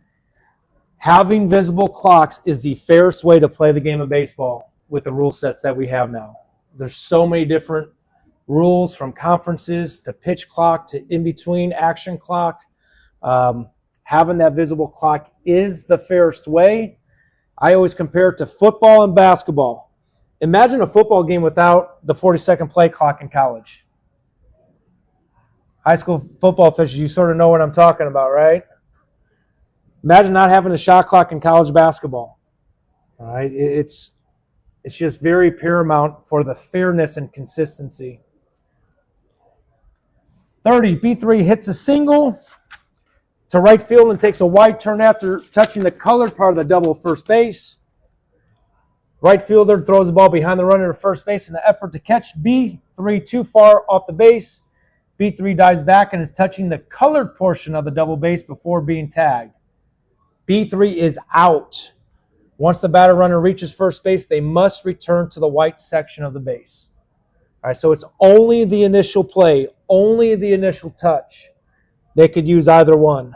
having visible clocks is the fairest way to play the game of baseball with the rule sets that we have now. There's so many different rules, from conferences to pitch clock to in-between action clock. Having that visible clock is the fairest way. I always compare it to football and basketball. Imagine a football game without the 40-second play clock in college. High school football officials, you sort of know what I'm talking about, right? Imagine not having a shot clock in college basketball. All right, it's just very paramount for the fairness and consistency. 30, B3 hits a single to right field and takes a wide turn after touching the colored part of the double at first base. Right fielder throws the ball behind the runner to first base in the effort to catch B3 too far off the base. B3 dives back and is touching the colored portion of the double base before being tagged. B3 is out. Once the batter runner reaches first base, they must return to the white section of the base. All right, so it's only the initial play, only the initial touch. They could use either one.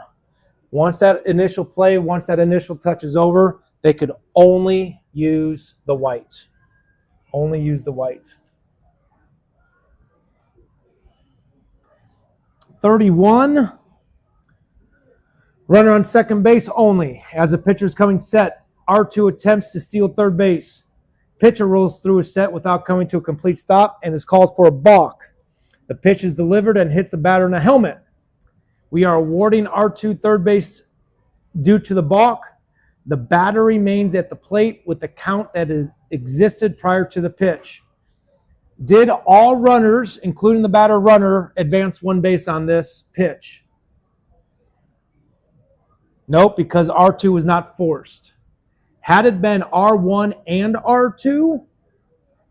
Once that initial play, once that initial touch is over, they could only use the white. Only use the white. 31. Runner on second base only. As the pitcher is coming set, R2 attempts to steal third base. Pitcher rolls through a set without coming to a complete stop and is called for a balk. The pitch is delivered and hits the batter in the helmet. We are awarding R2 third base due to the balk. The batter remains at the plate with the count that existed prior to the pitch. Did all runners, including the batter runner, advance one base on this pitch? Nope, because R2 was not forced. Had it been R1 and R2,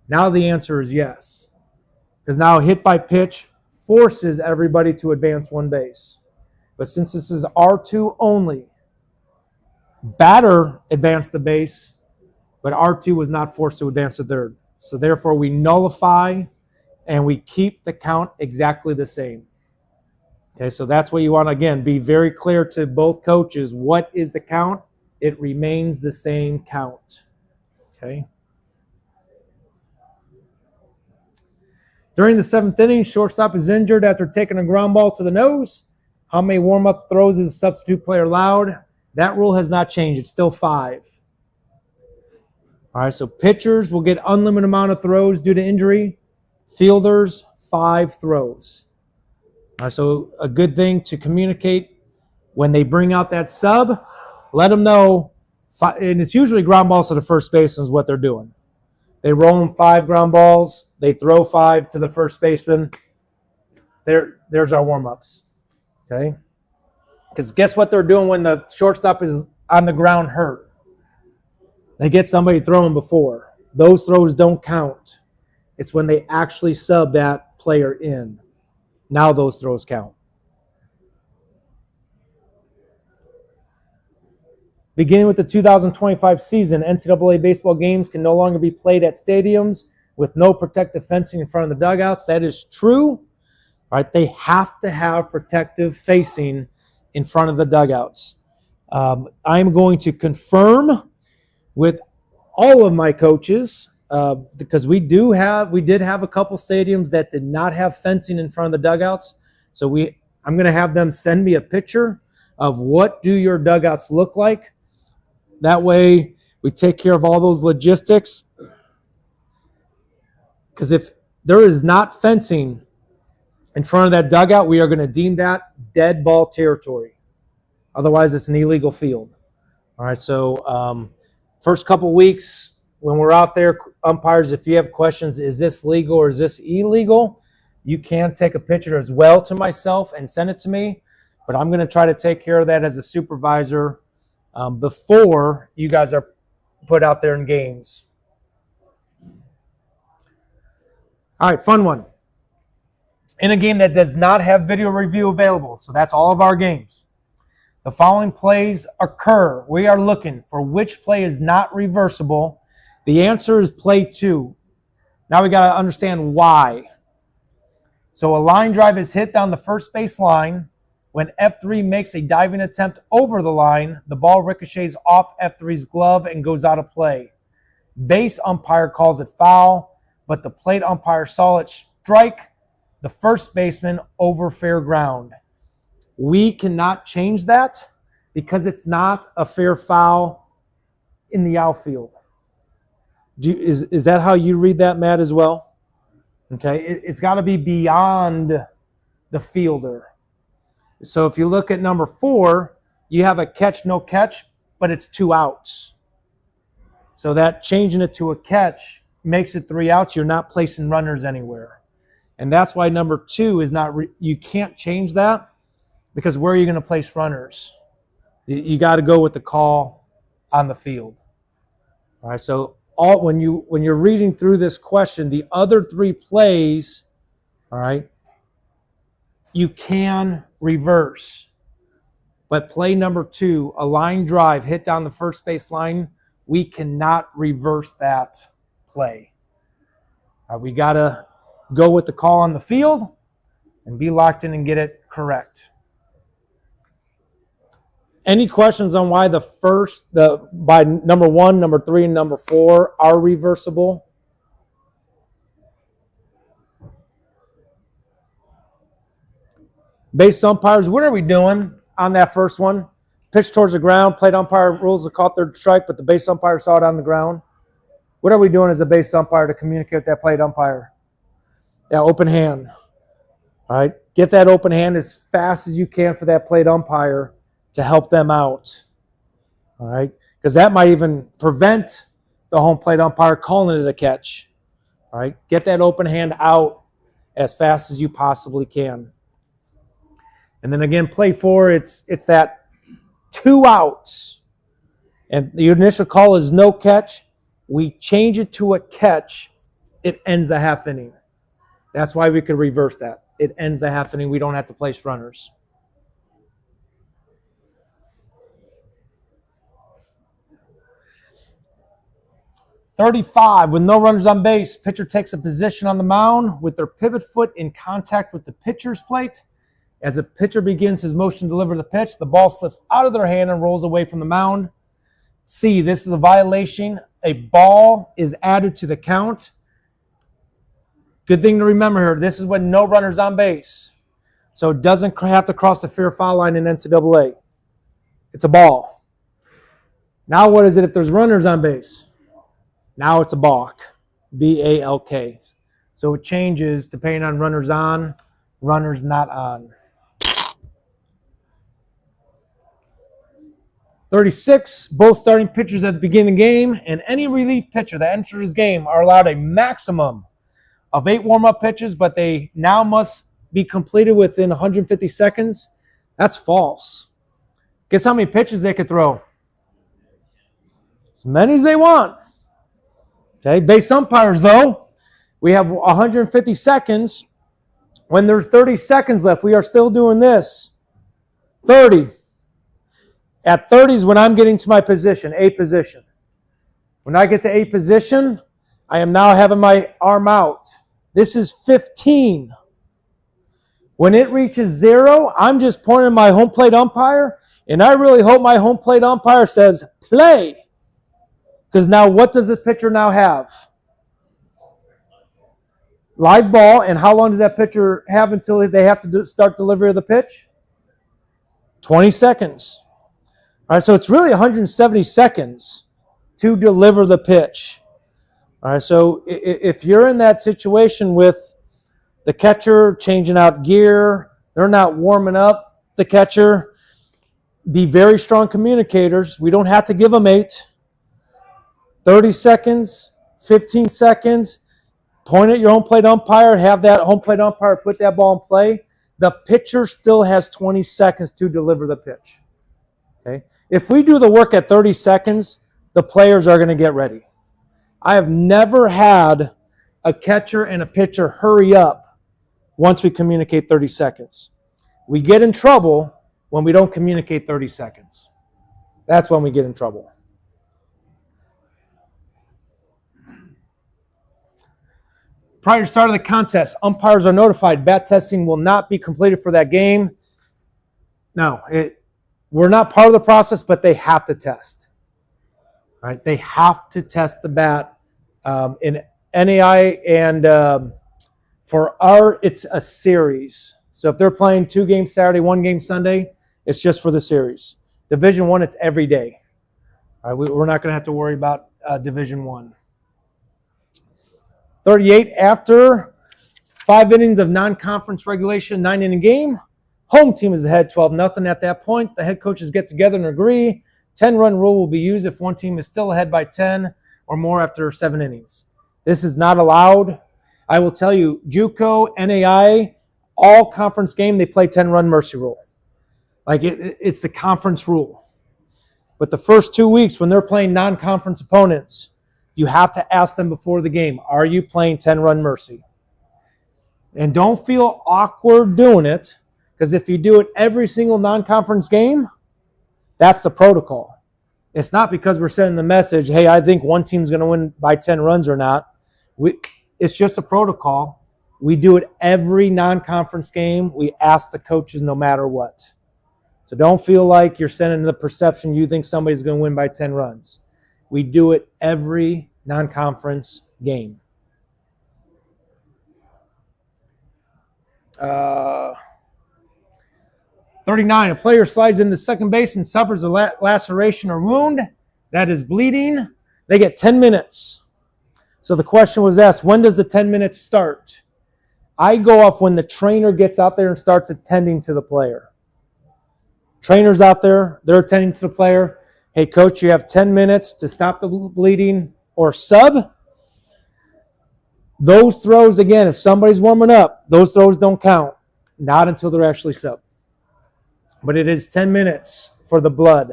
now the answer is yes. Because now hit by pitch forces everybody to advance one base. But since this is R2 only, batter advanced the base, but R2 was not forced to advance the third. So therefore we nullify and we keep the count exactly the same. Okay, so that's what you want to, again, be very clear to both coaches. What is the count? It remains the same count. Okay. During the 7th inning, shortstop is injured after taking a ground ball to the nose. How many warm-up throws is a substitute player allowed? That rule has not changed. It's still 5. All right, so pitchers will get unlimited amount of throws due to injury. Fielders, 5 throws. All right, so a good thing to communicate when they bring out that sub, let them know, and it's usually ground balls to the first baseman is what they're doing. They roll them 5 ground balls. They throw 5 to the first baseman. There's our warm-ups, okay? Because guess what they're doing when the shortstop is on the ground hurt? They get somebody throwing before. Those throws don't count. It's when they actually sub that player in. Now those throws count. Beginning with the 2025 season, NCAA baseball games can no longer be played at stadiums with no protective fencing in front of the dugouts. That is true. Right? They have to have protective facing in front of the dugouts. I'm going to confirm with all of my coaches because we did have a couple stadiums that did not have fencing in front of the dugouts. So I'm going to have them send me a picture of what do your dugouts look like. That way we take care of all those logistics. Because if there is not fencing in front of that dugout, we are going to deem that dead ball territory. Otherwise, it's an illegal field. All right, so first couple weeks when we're out there, umpires, if you have questions, is this legal or is this illegal? You can take a picture as well to myself and send it to me. But I'm going to try to take care of that as a supervisor before you guys are put out there in games. All right, fun one. In a game that does not have video review available, so that's all of our games, the following plays occur. We are looking for which play is not reversible. The answer is play 2. Now we got to understand why. So a line drive is hit down the first base line. When F3 makes a diving attempt over the line, the ball ricochets off F3's glove and goes out of play. Base umpire calls it foul, but the plate umpire saw it strike the first baseman over fair ground. We cannot change that because it's not a fair foul in the outfield. Is that how you read that, Matt, as well? Okay, it's got to be beyond the fielder. So if you look at number 4, you have a catch, no catch, but it's 2 outs. So that changing it to a catch makes it 3 outs. You're not placing runners anywhere. And that's why number 2 is not, you can't change that because where are you going to place runners? You got to go with the call on the field. All right, so when you're reading through this question, the other 3 plays, all right, you can reverse. But play number 2, a line drive hit down the first base line, we cannot reverse that play. All right, we got to go with the call on the field and be locked in and get it correct. Any questions on why by number 1, number 3, and number 4 are reversible? Base umpires, what are we doing on that first one? Pitch towards the ground, plate umpire rules the call third strike, but the base umpire saw it on the ground. What are we doing as a base umpire to communicate with that plate umpire? Yeah, open hand. All right, get that open hand as fast as you can for that plate umpire to help them out. All right, because that might even prevent the home plate umpire calling it a catch. All right, get that open hand out as fast as you possibly can. And then again, play 4, it's that 2 outs. And the initial call is no catch. We change it to a catch. It ends the half inning. That's why we could reverse that. It ends the half inning. We don't have to place runners. .35, with no runners on base, pitcher takes a position on the mound with their pivot foot in contact with the pitcher's plate. As the pitcher begins his motion to deliver the pitch, the ball slips out of their hand and rolls away from the mound. C, this is a violation. A ball is added to the count. Good thing to remember here, this is when no runners on base. So it doesn't have to cross the fair foul line in NCAA. It's a ball. Now what is it if there's runners on base? Now it's a balk, B-A-L-K. So it changes depending on runners on, runners not on. 36, both starting pitchers at the beginning of the game and any relief pitcher that enters the game are allowed a maximum of 8 warm-up pitches, but they now must be completed within 150 seconds. That's false. Guess how many pitches they could throw? As many as they want. Okay, base umpires, though, we have 150 seconds. When there's 30 seconds left, we are still doing this. 30. At 30 is when I'm getting to my position, A position. When I get to A position, I am now having my arm out. This is 15. When it reaches 0, I'm just pointing at my home plate umpire, and I really hope my home plate umpire says, play. Because now what does the pitcher now have? Live ball, and how long does that pitcher have until they have to start delivery of the pitch? 20 seconds. All right, so it's really 170 seconds to deliver the pitch. All right, so if you're in that situation with the catcher changing out gear, they're not warming up the catcher, be very strong communicators. We don't have to give them 8. 30 seconds, 15 seconds, point at your home plate umpire, have that home plate umpire put that ball in play. The pitcher still has 20 seconds to deliver the pitch. Okay? If we do the work at 30 seconds, the players are going to get ready. I have never had a catcher and a pitcher hurry up once we communicate 30 seconds. We get in trouble when we don't communicate 30 seconds. That's when we get in trouble. Prior to start of the contest, umpires are notified bat testing will not be completed for that game. No, we're not part of the process, but they have to test. Right? They have to test the bat in NAI, and it's a series. So if they're playing 2 games Saturday, 1 game Sunday, it's just for the series. Division I, it's every day. All right, we're not going to have to worry about Division I. 38, after 5 innings of non-conference regulation, 9-inning game, home team is ahead 12-0 at that point. The head coaches get together and agree 10-run rule will be used if one team is still ahead by 10 or more after 7 innings. This is not allowed. I will tell you, JUCO, NAI, all conference game, they play 10-run mercy rule. Like it's the conference rule. But the first 2 weeks when they're playing non-conference opponents, you have to ask them before the game, are you playing 10-run mercy? And don't feel awkward doing it, because if you do it every single non-conference game, that's the protocol. It's not because we're sending the message, hey, I think one team's going to win by 10 runs or not. It's just a protocol. We do it every non-conference game. We ask the coaches no matter what. So don't feel like you're sending the perception you think somebody's going to win by 10 runs. We do it every non-conference game. 39, a player slides into second base and suffers a laceration or wound that is bleeding. They get 10 minutes. So the question was asked, when does the 10 minutes start? I go off when the trainer gets out there and starts attending to the player. Trainer's out there, they're attending to the player. Hey, coach, you have 10 minutes to stop the bleeding or sub. Those throws, again, if somebody's warming up, those throws don't count. Not until they're actually sub. But it is 10 minutes for the blood.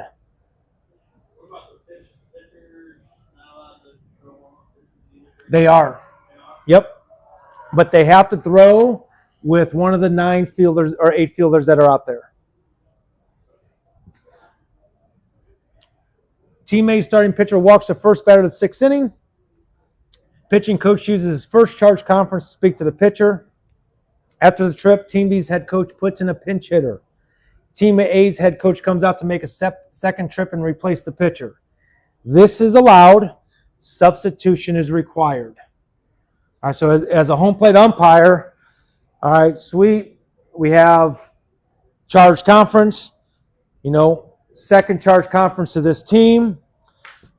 What about the pitchers not allowed to throw warm-up pitches either? They are. Yep. But they have to throw with one of the 9 fielders or 8 fielders that are out there. Teammate starting pitcher walks the first batter of the 6th inning. Pitching coach uses his first charge conference to speak to the pitcher. After the trip, Team B's head coach puts in a pinch hitter. Team A's head coach comes out to make a second trip and replace the pitcher. This is allowed. Substitution is required. All right, so as a home plate umpire, all right, sweet. We have charge conference, second charge conference to this team.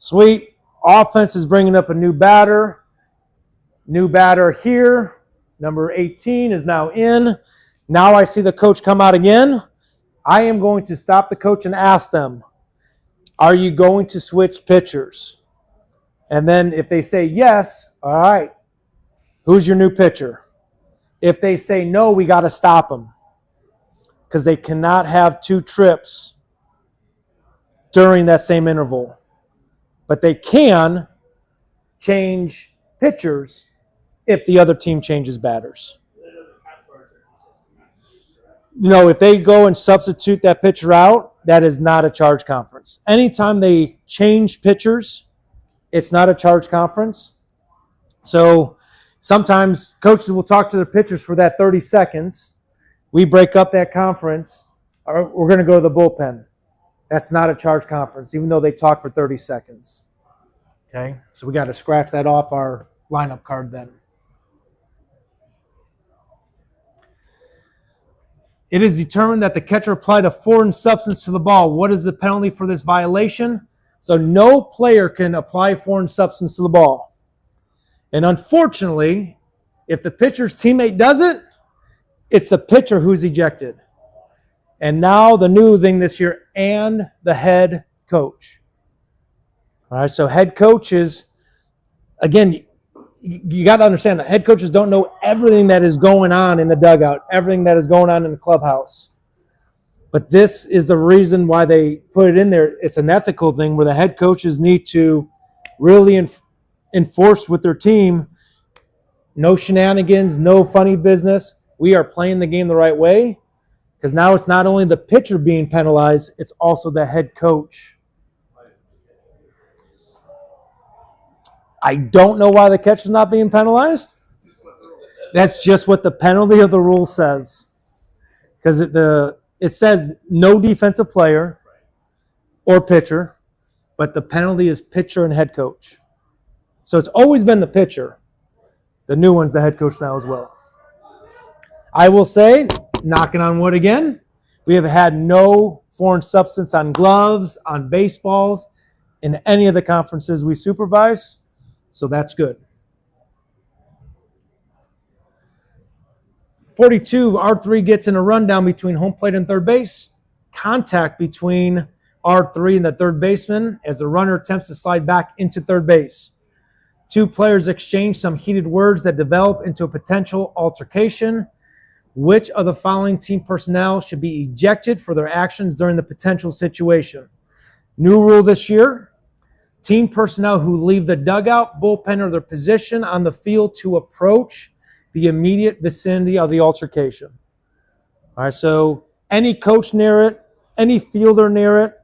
Sweet. Offense is bringing up a new batter. New batter here. Number 18 is now in. Now I see the coach come out again. I am going to stop the coach and ask them, are you going to switch pitchers? And then if they say yes, all right, who's your new pitcher? If they say no, we got to stop them because they cannot have 2 trips during that same interval. But they can change pitchers if the other team changes batters. If they go and substitute that pitcher out, that is not a charge conference. Anytime they change pitchers, it's not a charge conference. So sometimes coaches will talk to the pitchers for that 30 seconds. We break up that conference. Or we're going to go to the bullpen. That's not a charge conference, even though they talk for 30 seconds. Okay? So we got to scratch that off our lineup card then. It is determined that the catcher applied a foreign substance to the ball. What is the penalty for this violation? So no player can apply foreign substance to the ball. And unfortunately, if the pitcher's teammate does it, it's the pitcher who's ejected. And now the new thing this year, and the head coach. All right, so head coaches, again, you got to understand that head coaches don't know everything that is going on in the dugout, everything that is going on in the clubhouse. But this is the reason why they put it in there. It's an ethical thing where the head coaches need to really enforce with their team, no shenanigans, no funny business. We are playing the game the right way because now it's not only the pitcher being penalized, it's also the head coach. I don't know why the catcher's not being penalized. That's just what the penalty of the rule says. Because it says no defensive player or pitcher, but the penalty is pitcher and head coach. So it's always been the pitcher. The new one's the head coach now as well. I will say, knocking on wood again, we have had no foreign substance on gloves, on baseballs, in any of the conferences we supervise. So that's good. 42, R3 gets in a rundown between home plate and third base. Contact between R3 and the third baseman as the runner attempts to slide back into third base. 2 players exchange some heated words that develop into a potential altercation. Which of the following team personnel should be ejected for their actions during the potential situation? New rule this year. Team personnel who leave the dugout, bullpen, or their position on the field to approach the immediate vicinity of the altercation. All right, so any coach near it, any fielder near it,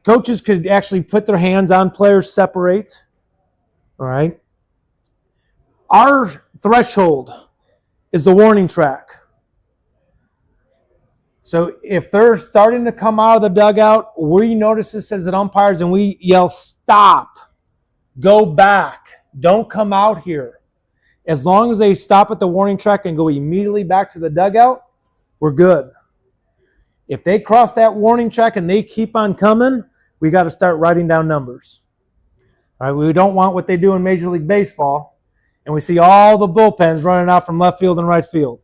coaches could actually put their hands on players, separate. All right. Our threshold is the warning track. So if they're starting to come out of the dugout, we notice this as an umpires and we yell, stop, go back, don't come out here. As long as they stop at the warning track and go immediately back to the dugout, we're good. If they cross that warning track and they keep on coming, we got to start writing down numbers. All right, we don't want what they do in Major League Baseball, and we see all the bullpens running out from left field and right field.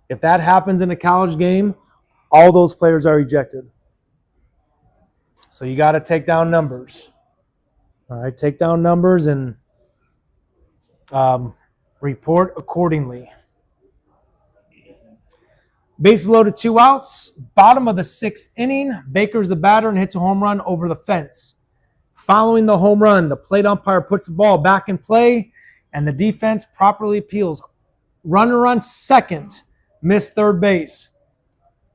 If that happens in a college game, all those players are ejected. So you got to take down numbers. All right, take down numbers and report accordingly. Bases loaded, 2 outs. Bottom of the 6th inning, Baker's the batter and hits a home run over the fence. Following the home run, the plate umpire puts the ball back in play, and the defense properly appeals. Runner on second, missed third base.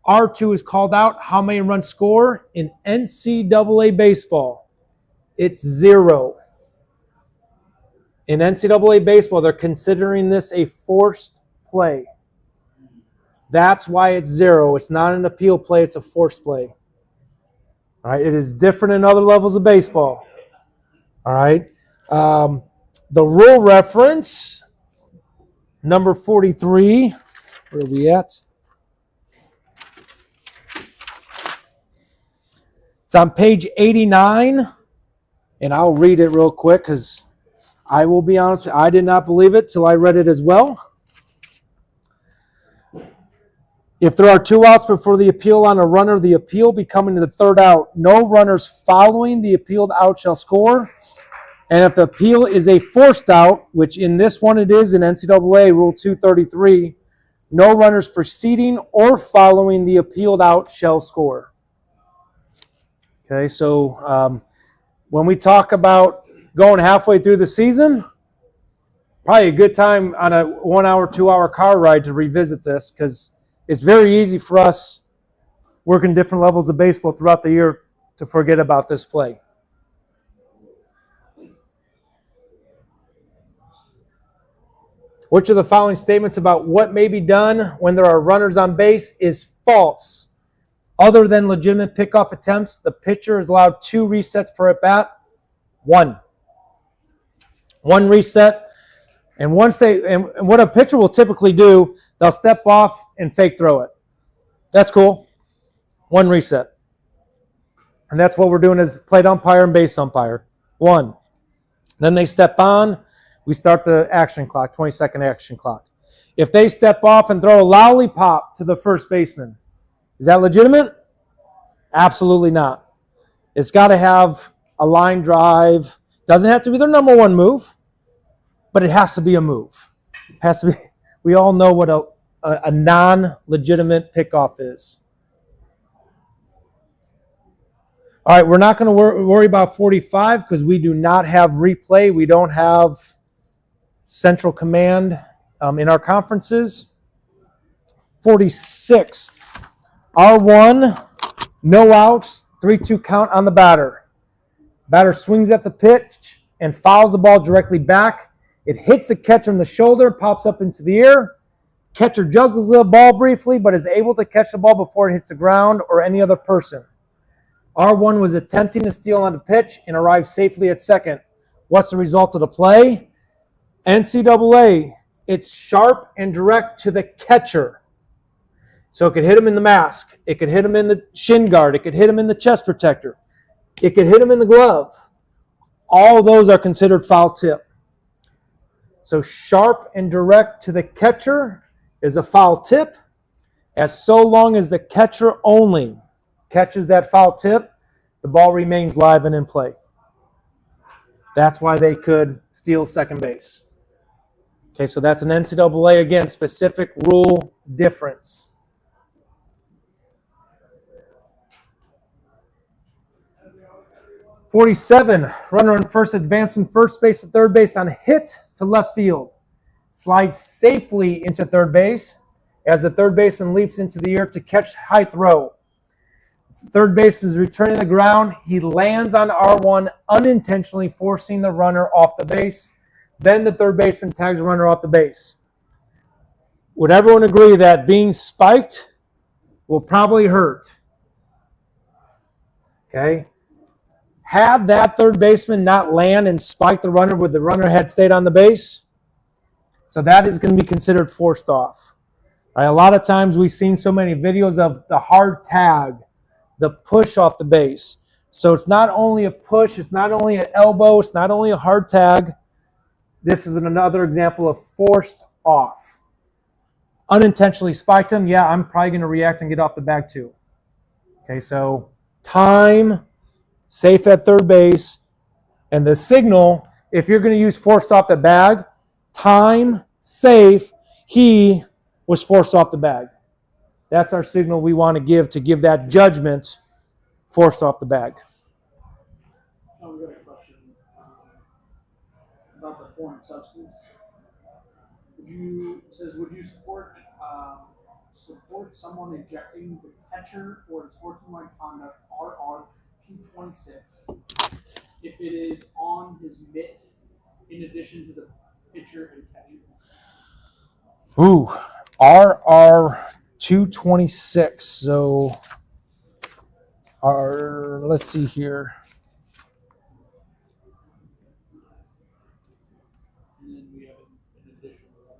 R2 is called out. How many runs score in NCAA baseball? It's 0. In NCAA baseball, they're considering this a forced play. That's why it's 0. It's not an appeal play. It's a forced play. All right. It is different in other levels of baseball. All right. The rule reference, number 43. Where are we at? It's on page 89 And I'll read it real quick because I will be honest, I did not believe it till I read it as well. If there are 2 outs before the appeal on a runner, the appeal becoming the 3rd out, no runners following the appealed out shall score. And if the appeal is a forced out, which in this one it is in NCAA Rule 233, no runners preceding or following the appealed out shall score. Okay, so when we talk about going halfway through the season, probably a good time on a 1 hour, 2 hour car ride to revisit this, because it's very easy for us working different levels of baseball throughout the year to forget about this play. Which of the following statements about what may be done when there are runners on base is false? Other than legitimate pickoff attempts, the pitcher is allowed 2 resets per at bat. 1 reset. And what a pitcher will typically do, they'll step off and fake throw it. That's cool. 1 reset. And that's what we're doing as plate umpire and base umpire. 1. Then they step on. We start the action clock, 20-second action clock. If they step off and throw a lollipop to the first baseman, is that legitimate? Absolutely not. It's got to have a line drive. Doesn't have to be their number 1 move, but it has to be a move. It has to be. We all know what a non-legitimate pickoff is. All right, we're not going to worry about 45 because we do not have replay. We don't have central command in our conferences. 46. R1, no outs, 3-2 count on the batter. Batter swings at the pitch and fouls the ball directly back. It hits the catcher in the shoulder, pops up into the air. Catcher juggles the ball briefly, but is able to catch the ball before it hits the ground or any other person. R1 was attempting to steal on the pitch and arrived safely at second. What's the result of the play? NCAA, it's sharp and direct to the catcher. So it could hit him in the mask. It could hit him in the shin guard. It could hit him in the chest protector. It could hit him in the glove. All of those are considered foul tip. So sharp and direct to the catcher is a foul tip, as so long as the catcher only catches that foul tip, the ball remains live and in play. That's why they could steal second base. Okay, so that's an NCAA, again, specific rule difference. .47, runner on first advancing first base to third base on hit to left field. Slides safely into third base as the third baseman leaps into the air to catch high throw. Third baseman is returning to the ground. He lands on R1, unintentionally forcing the runner off the base. Then the third baseman tags the runner off the base. Would everyone agree that being spiked will probably hurt? Okay. Had that third baseman not land and spike the runner, would the runner had stayed on the base? So that is going to be considered forced off. All right, a lot of times we've seen so many videos of the hard tag, the push off the base. So it's not only a push, it's not only an elbow, it's not only a hard tag. This is another example of forced off. Unintentionally spiked him, yeah, I'm probably going to react and get off the bag too. Okay, so time, safe at third base, and the signal, if you're going to use forced off the bag, time, safe, he was forced off the bag. That's our signal we want to give that judgment, forced off the bag. We've got a question about the foreign substance. Would you support someone ejecting the catcher or sportsmanlike conduct RR 226 if it is on his mitt in addition to the pitcher and catcher? Ooh, RR 226. So, let's see here. And then we have an additional one.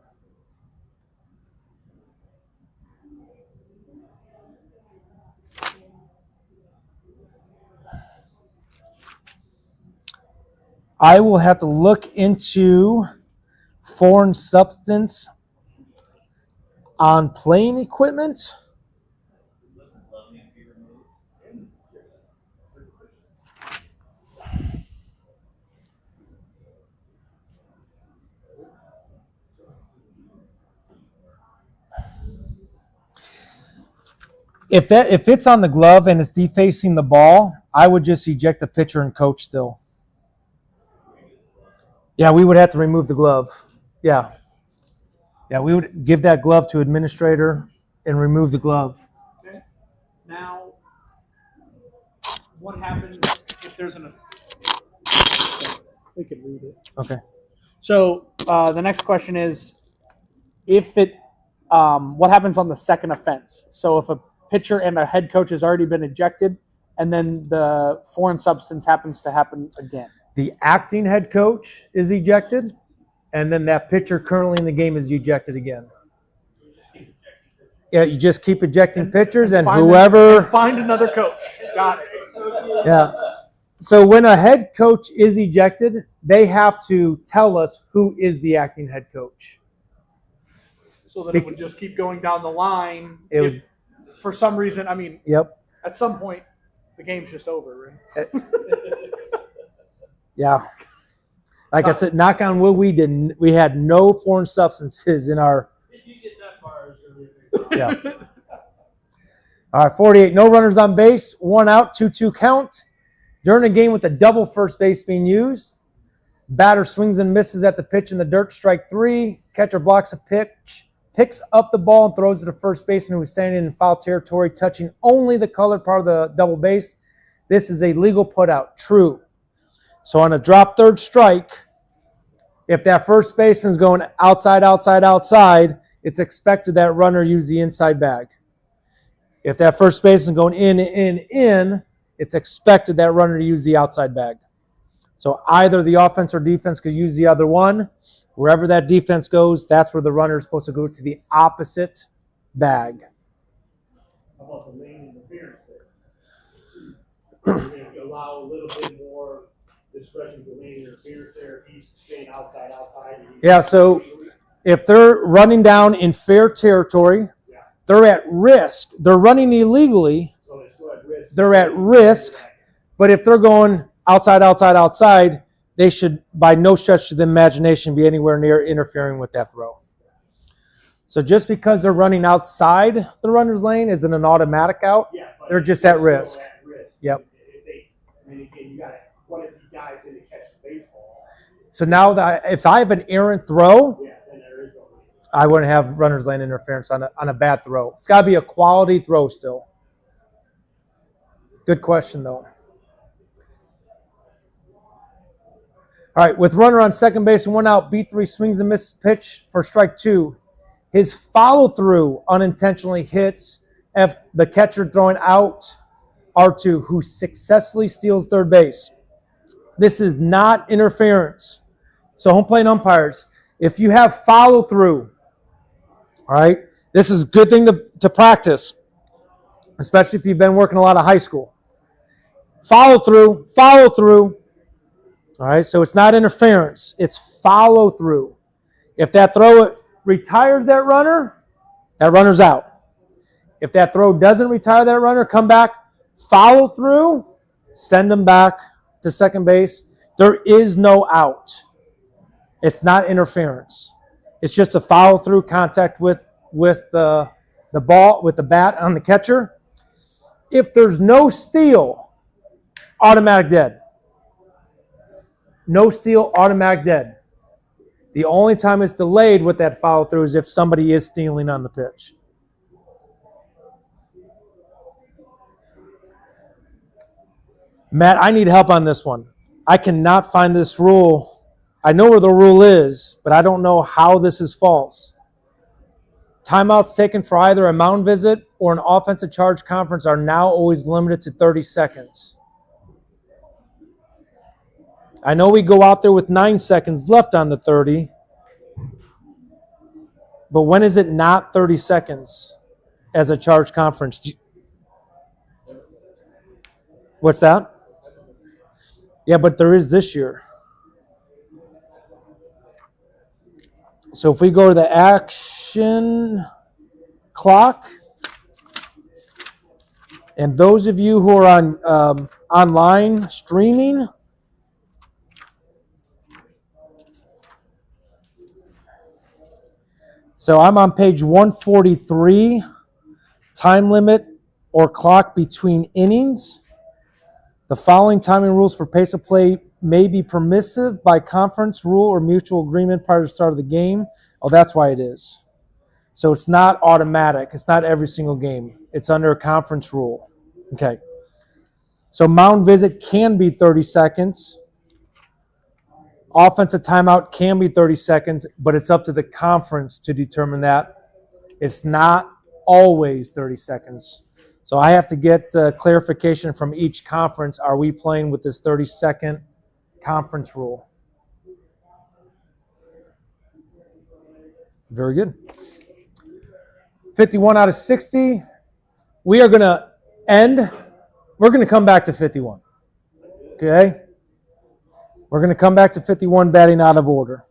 I will have to look into foreign substance on playing equipment. If it's on the glove and it's defacing the ball, I would just eject the pitcher and coach still. Yeah, we would have to remove the glove. Yeah. Yeah, we would give that glove to administrator and remove the glove. Okay. Now, what happens if there's an? We could read it. Okay. So the next question is, if it, what happens on the second offense? So if a pitcher and a head coach has already been ejected, and then the foreign substance happens to happen again. The acting head coach is ejected, and then that pitcher currently in the game is ejected again. Yeah, you just keep ejecting pitchers, and whoever Find another coach. Got it. Yeah. So when a head coach is ejected, they have to tell us who is the acting head coach. So that it would just keep going down the line. It would- For some reason, I mean, Yep. at some point, the game's just over, right? Yeah. Like I said, knock on wood, we had no foreign substances in our. If you get that far, it's gonna be Yeah. All right, 48. No runners on base. 1 out, 2-2 count. During a game with a double first base being used, batter swings and misses at the pitch in the dirt, strike 3. Catcher blocks a pitch, picks up the ball and throws it to first baseman who is standing in foul territory, touching only the colored part of the double base. This is a legal putout. True. So on a drop third strike, if that first baseman's going outside, outside, outside, it's expected that runner use the inside bag. If that first baseman's going in, it's expected that runner to use the outside bag. So either the offense or defense could use the other one. Wherever that defense goes, that's where the runner is supposed to go to the opposite bag. How about the lane interference there? Maybe allow a little bit more discretion for lane interference there if he's saying outside. And Yeah, so if they're running down in fair territory, they're at risk. They're running illegally. So they're still at risk. They're at risk. But if they're going outside, they should, by no stretch of the imagination, be anywhere near interfering with that throw. So just because they're running outside the runner's lane isn't an automatic out. Yeah, but They're just at risk. still at risk. Yep. Again, you got to, what if he dives in to catch the baseball? So now if I have an errant throw, Yeah, then there is no lane. I wouldn't have runner's lane interference on a bad throw. It's got to be a quality throw still. Good question, though. All right, with runner on second base and 1 out, B3 swings and misses pitch for strike 2. His follow-through unintentionally hits the catcher throwing out R2, who successfully steals third base. This is not interference. So home plate umpires, if you have follow-through, all right, this is a good thing to practice, especially if you've been working a lot of high school. Follow-through. All right, so it's not interference. It's follow-through. If that throw retires that runner's out. If that throw doesn't retire that runner, come back, follow through, send them back to second base. There is no out. It's not interference. It's just a follow-through contact with the ball, with the bat on the catcher. If there's no steal, automatic dead. No steal, automatic dead. The only time it's delayed with that follow-through is if somebody is stealing on the pitch. Matt, I need help on this one. I cannot find this rule. I know where the rule is, but I don't know how this is false. Timeouts taken for either a mound visit or an offensive charge conference are now always limited to 30 seconds. I know we go out there with 9 seconds left on the 30, but when is it not 30 seconds as a charge conference? What's that? Yeah, but there is this year. So if we go to the action clock, and those of you who are on online streaming, so I'm on page 143, time limit or clock between innings. The following timing rules for pace of play may be permissive by conference rule or mutual agreement prior to the start of the game. Oh, that's why it is. So it's not automatic. It's not every single game. It's under a conference rule. Okay. So mound visit can be 30 seconds. Offensive timeout can be 30 seconds, but it's up to the conference to determine that. It's not always 30 seconds. So I have to get clarification from each conference. Are we playing with this 30-second conference rule? Very good. 51 out of 60. We are going to end. We're going to come back to 51. Okay? We're going to come back to 51 batting out of order.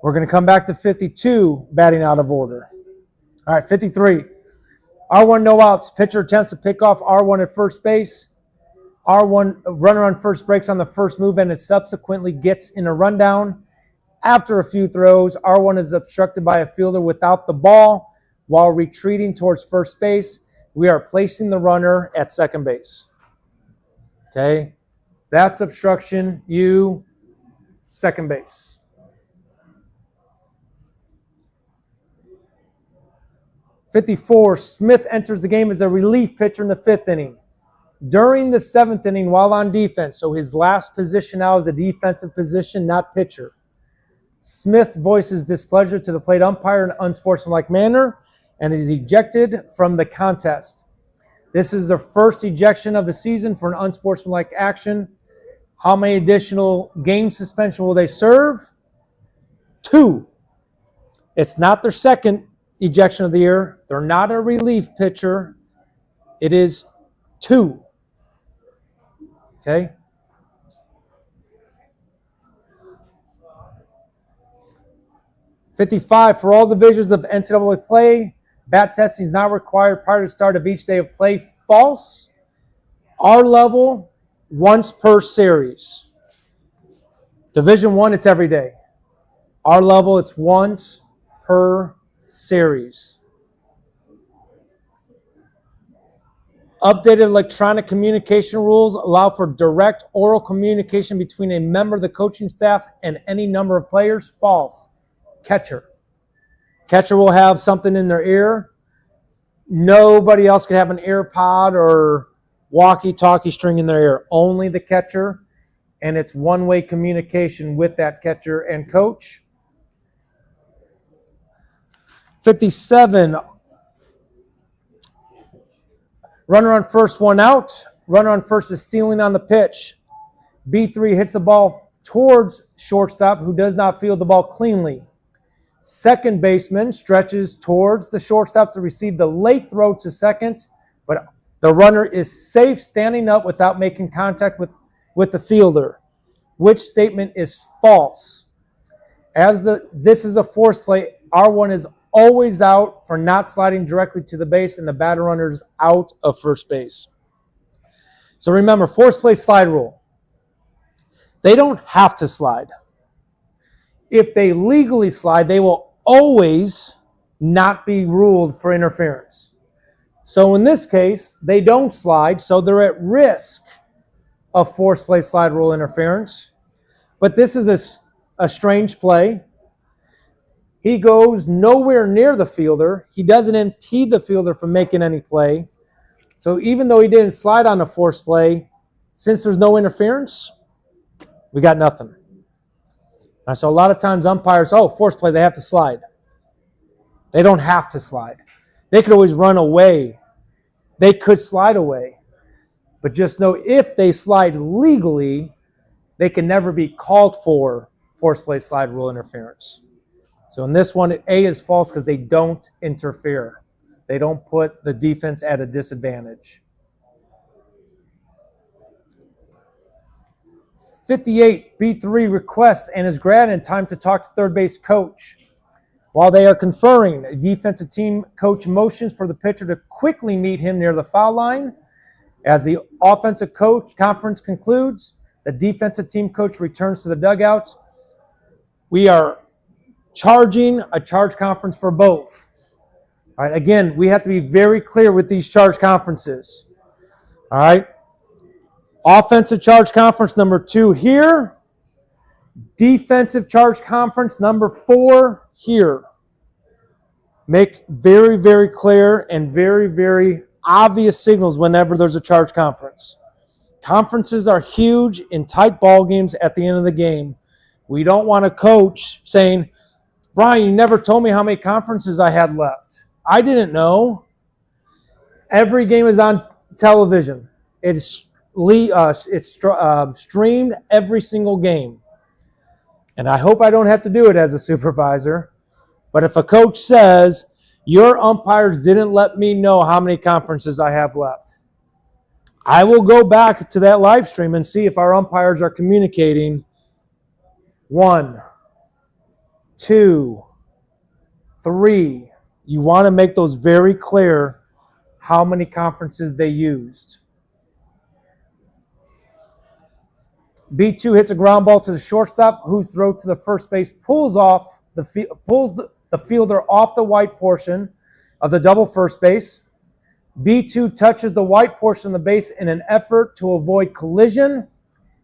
We're going to come back to 52 batting out of order. All right, 53. R1 no outs. Pitcher attempts to pick off R1 at first base. R1 runner on first breaks on the first move and subsequently gets in a rundown. After a few throws, R1 is obstructed by a fielder without the ball. While retreating towards first base, we are placing the runner at second base. Okay? That's obstruction. You, second base. '54, Smith enters the game as a relief pitcher in the 5th inning. During the 7th inning, while on defense, so his last position now is a defensive position, not pitcher, Smith voices displeasure to the plate umpire in an unsportsmanlike manner and is ejected from the contest. This is the first ejection of the season for an unsportsmanlike action. How many additional game suspension will they serve? 2. It's not their second ejection of the year. They're not a relief pitcher. It is 2. Okay? '55, for all divisions of NCAA play, bat testing is not required prior to the start of each day of play. False. R level, once per series. Division I, it's every day. R level, it's once per series. Updated electronic communication rules allow for direct oral communication between a member of the coaching staff and any number of players. False. Catcher. Catcher will have something in their ear. Nobody else can have an ear pod or walkie-talkie string in their ear. Only the catcher, and it's one-way communication with that catcher and coach. 57, runner on first, 1 out. Runner on first is stealing on the pitch. B3 hits the ball towards shortstop, who does not field the ball cleanly. Second baseman stretches towards the shortstop to receive the late throw to second, but the runner is safe standing up without making contact with the fielder. Which statement is false? This is a force play, R1 is always out for not sliding directly to the base, and the batter runner is out of first base. So remember, force play slide rule. They don't have to slide. If they legally slide, they will always not be ruled for interference. So in this case, they don't slide, so they're at risk of force play slide rule interference. But this is a strange play. He goes nowhere near the fielder. He doesn't impede the fielder from making any play. So even though he didn't slide on the force play, since there's no interference, we got nothing. So a lot of times umpires, force play, they have to slide. They don't have to slide. They could always run away. They could slide away. But just know if they slide legally, they can never be called for force play slide rule interference. So in this one, A is false because they don't interfere. They don't put the defense at a disadvantage. 58, B3 requests and is granted time to talk to third base coach. While they are conferring, a defensive team coach motions for the pitcher to quickly meet him near the foul line. As the offensive coach conference concludes, the defensive team coach returns to the dugout. We are charging a charge conference for both. All right, again, we have to be very clear with these charge conferences. All right. Offensive charge conference number 2 here. Defensive charge conference number 4 here. Make very, very clear and very, very obvious signals whenever there's a charge conference. Conferences are huge in tight ball games at the end of the game. We don't want a coach saying, Brian, you never told me how many conferences I had left. I didn't know. Every game is on television. It's streamed every single game. And I hope I don't have to do it as a supervisor. But if a coach says, your umpires didn't let me know how many conferences I have left, I will go back to that live stream and see if our umpires are communicating 1, 2, 3. You want to make those very clear how many conferences they used. B2 hits a ground ball to the shortstop, whose throw to the first base pulls the fielder off the white portion of the double first base. B2 touches the white portion of the base in an effort to avoid collision.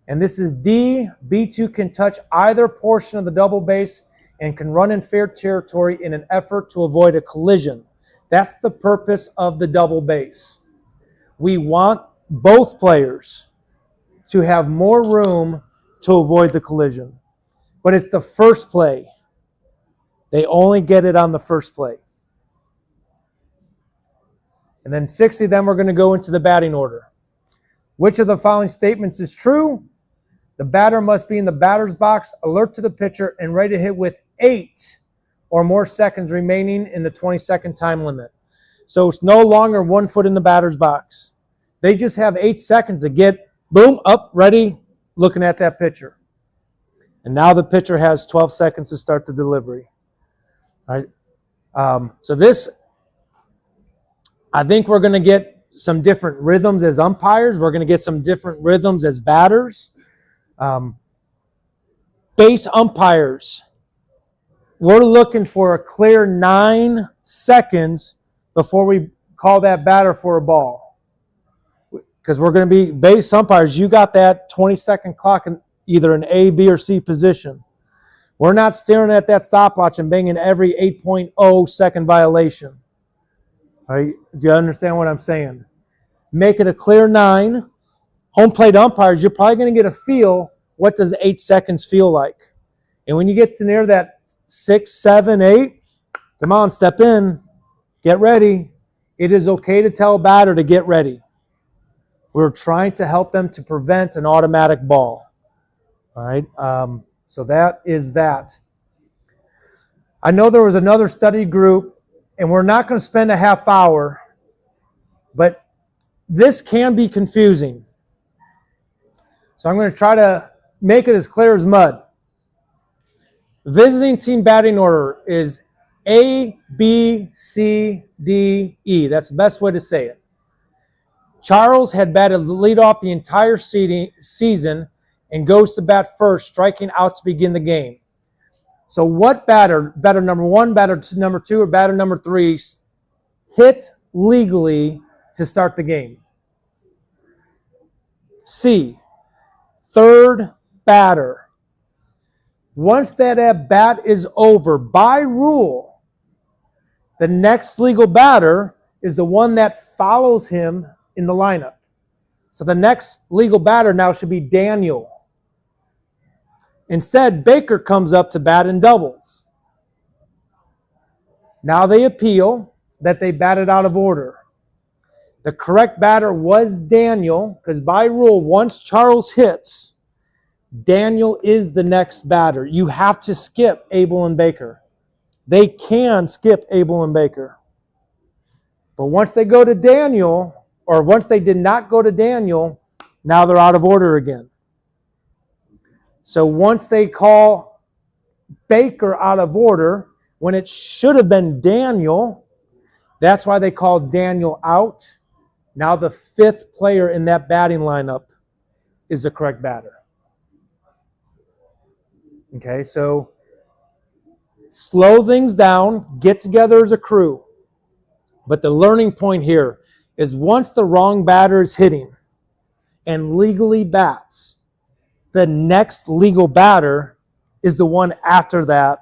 And this is D. B2 can touch either portion of the double base and can run in fair territory in an effort to avoid a collision. That's the purpose of the double base. We want both players to have more room to avoid the collision. But it's the first play. They only get it on the first play. And then 60, then we're going to go into the batting order. Which of the following statements is true? The batter must be in the batter's box, alert to the pitcher, and ready to hit with 8 or more seconds remaining in the 20-second time limit. So it's no longer 1 foot in the batter's box. They just have 8 seconds to get, boom, up, ready, looking at that pitcher. And now the pitcher has 12 seconds to start the delivery. All right. So this, I think we're going to get some different rhythms as umpires. We're going to get some different rhythms as batters. Base umpires, we're looking for a clear 9 seconds before we call that batter for a ball. Because we're going to be base umpires. You got that 20-second clock in either an A, B, or C position. We're not staring at that stopwatch and banging every 8.0 second violation. All right, if you understand what I'm saying. Make it a clear 9. Home plate umpires, you're probably going to get a feel, what does 8 seconds feel like? And when you get to near that 6, 7, 8, come on, step in, get ready. It is okay to tell a batter to get ready. We're trying to help them to prevent an automatic ball. All right, so that is that. I know there was another study group, and we're not going to spend a half hour, but this can be confusing. So I'm going to try to make it as clear as mud. Visiting team batting order is A, B, C, D, E. That's the best way to say it. Charles had batted the lead off the entire season and goes to bat first, striking out to begin the game. So what batter number 1, batter number 2, or batter number 3 hit legally to start the game? C, third batter. Once that at bat is over, by rule, the next legal batter is the one that follows him in the lineup. So the next legal batter now should be Daniel. Instead, Baker comes up to bat in doubles. Now they appeal that they batted out of order. The correct batter was Daniel, because by rule, once Charles hits, Daniel is the next batter. You have to skip Abel and Baker. They can skip Abel and Baker. But once they go to Daniel, or once they did not go to Daniel, now they're out of order again. So once they call Baker out of order, when it should have been Daniel, that's why they called Daniel out. Now the fifth player in that batting lineup is the correct batter. Okay, so slow things down, get together as a crew. But the learning point here is once the wrong batter is hitting and legally bats, the next legal batter is the one after that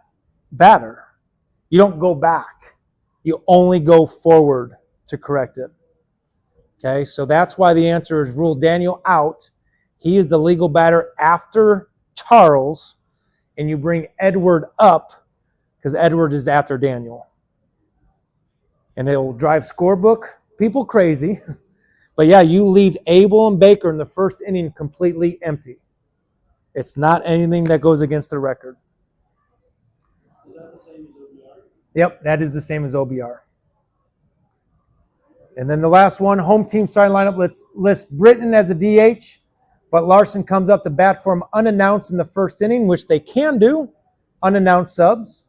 batter. You don't go back. You only go forward to correct it. Okay, so that's why the answer is rule Daniel out. He is the legal batter after Charles, and you bring Edward up because Edward is after Daniel. And it will drive scorebook people crazy. But yeah, you leave Abel and Baker in the first inning completely empty. It's not anything that goes against the record. Is that the same as OBR? Yep, that is the same as OBR. And then the last one, home team starting lineup. Let's list Britton as a DH, but Larson comes up to bat for him unannounced in the first inning, which they can do, unannounced subs.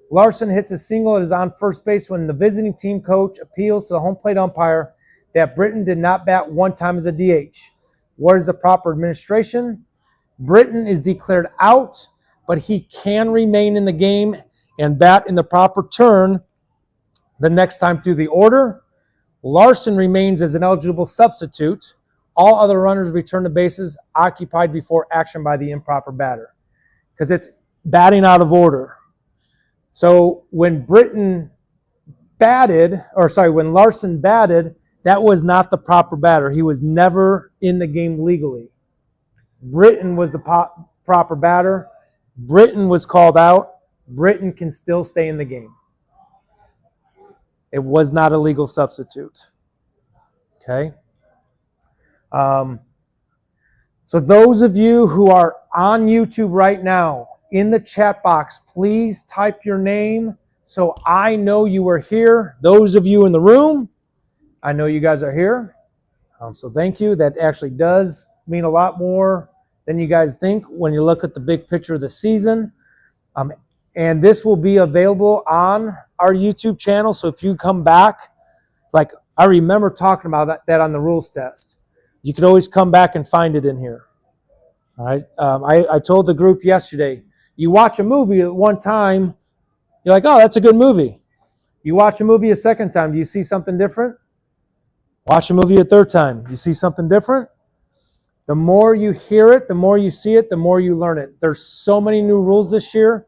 Larson hits a single and is on first base when the visiting team coach appeals to the home plate umpire that Britton did not bat one time as a DH. What is the proper administration? Britton is declared out, but he can remain in the game and bat in the proper turn the next time through the order. Larson remains as an eligible substitute. All other runners return to bases occupied before action by the improper batter because it's batting out of order. So when Larson batted, that was not the proper batter. He was never in the game legally. Britton was the proper batter. Britton was called out. Britton can still stay in the game. It was not a legal substitute. Okay? So those of you who are on YouTube right now, in the chat box, please type your name so I know you are here. Those of you in the room, I know you guys are here. So thank you. That actually does mean a lot more than you guys think when you look at the big picture of the season. And this will be available on our YouTube channel. So if you come back, like I remember talking about that on the rules test, you could always come back and find it in here. All right. I told the group yesterday, you watch a movie at one time, you're like, oh, that's a good movie. You watch a movie a second time, do you see something different? Watch a movie a third time, do you see something different? The more you hear it, the more you see it, the more you learn it. There's so many new rules this year.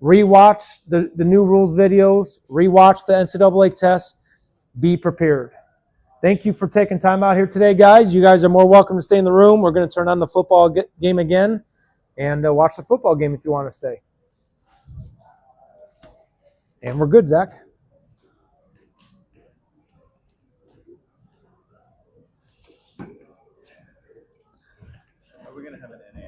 Rewatch the new rules videos. Rewatch the NCAA tests. Be prepared. Thank you for taking time out here today, guys. You guys are more welcome to stay in the room. We're going to turn on the football game again and watch the football game if you want to stay. And we're good, Zach. Are we gonna have an NA?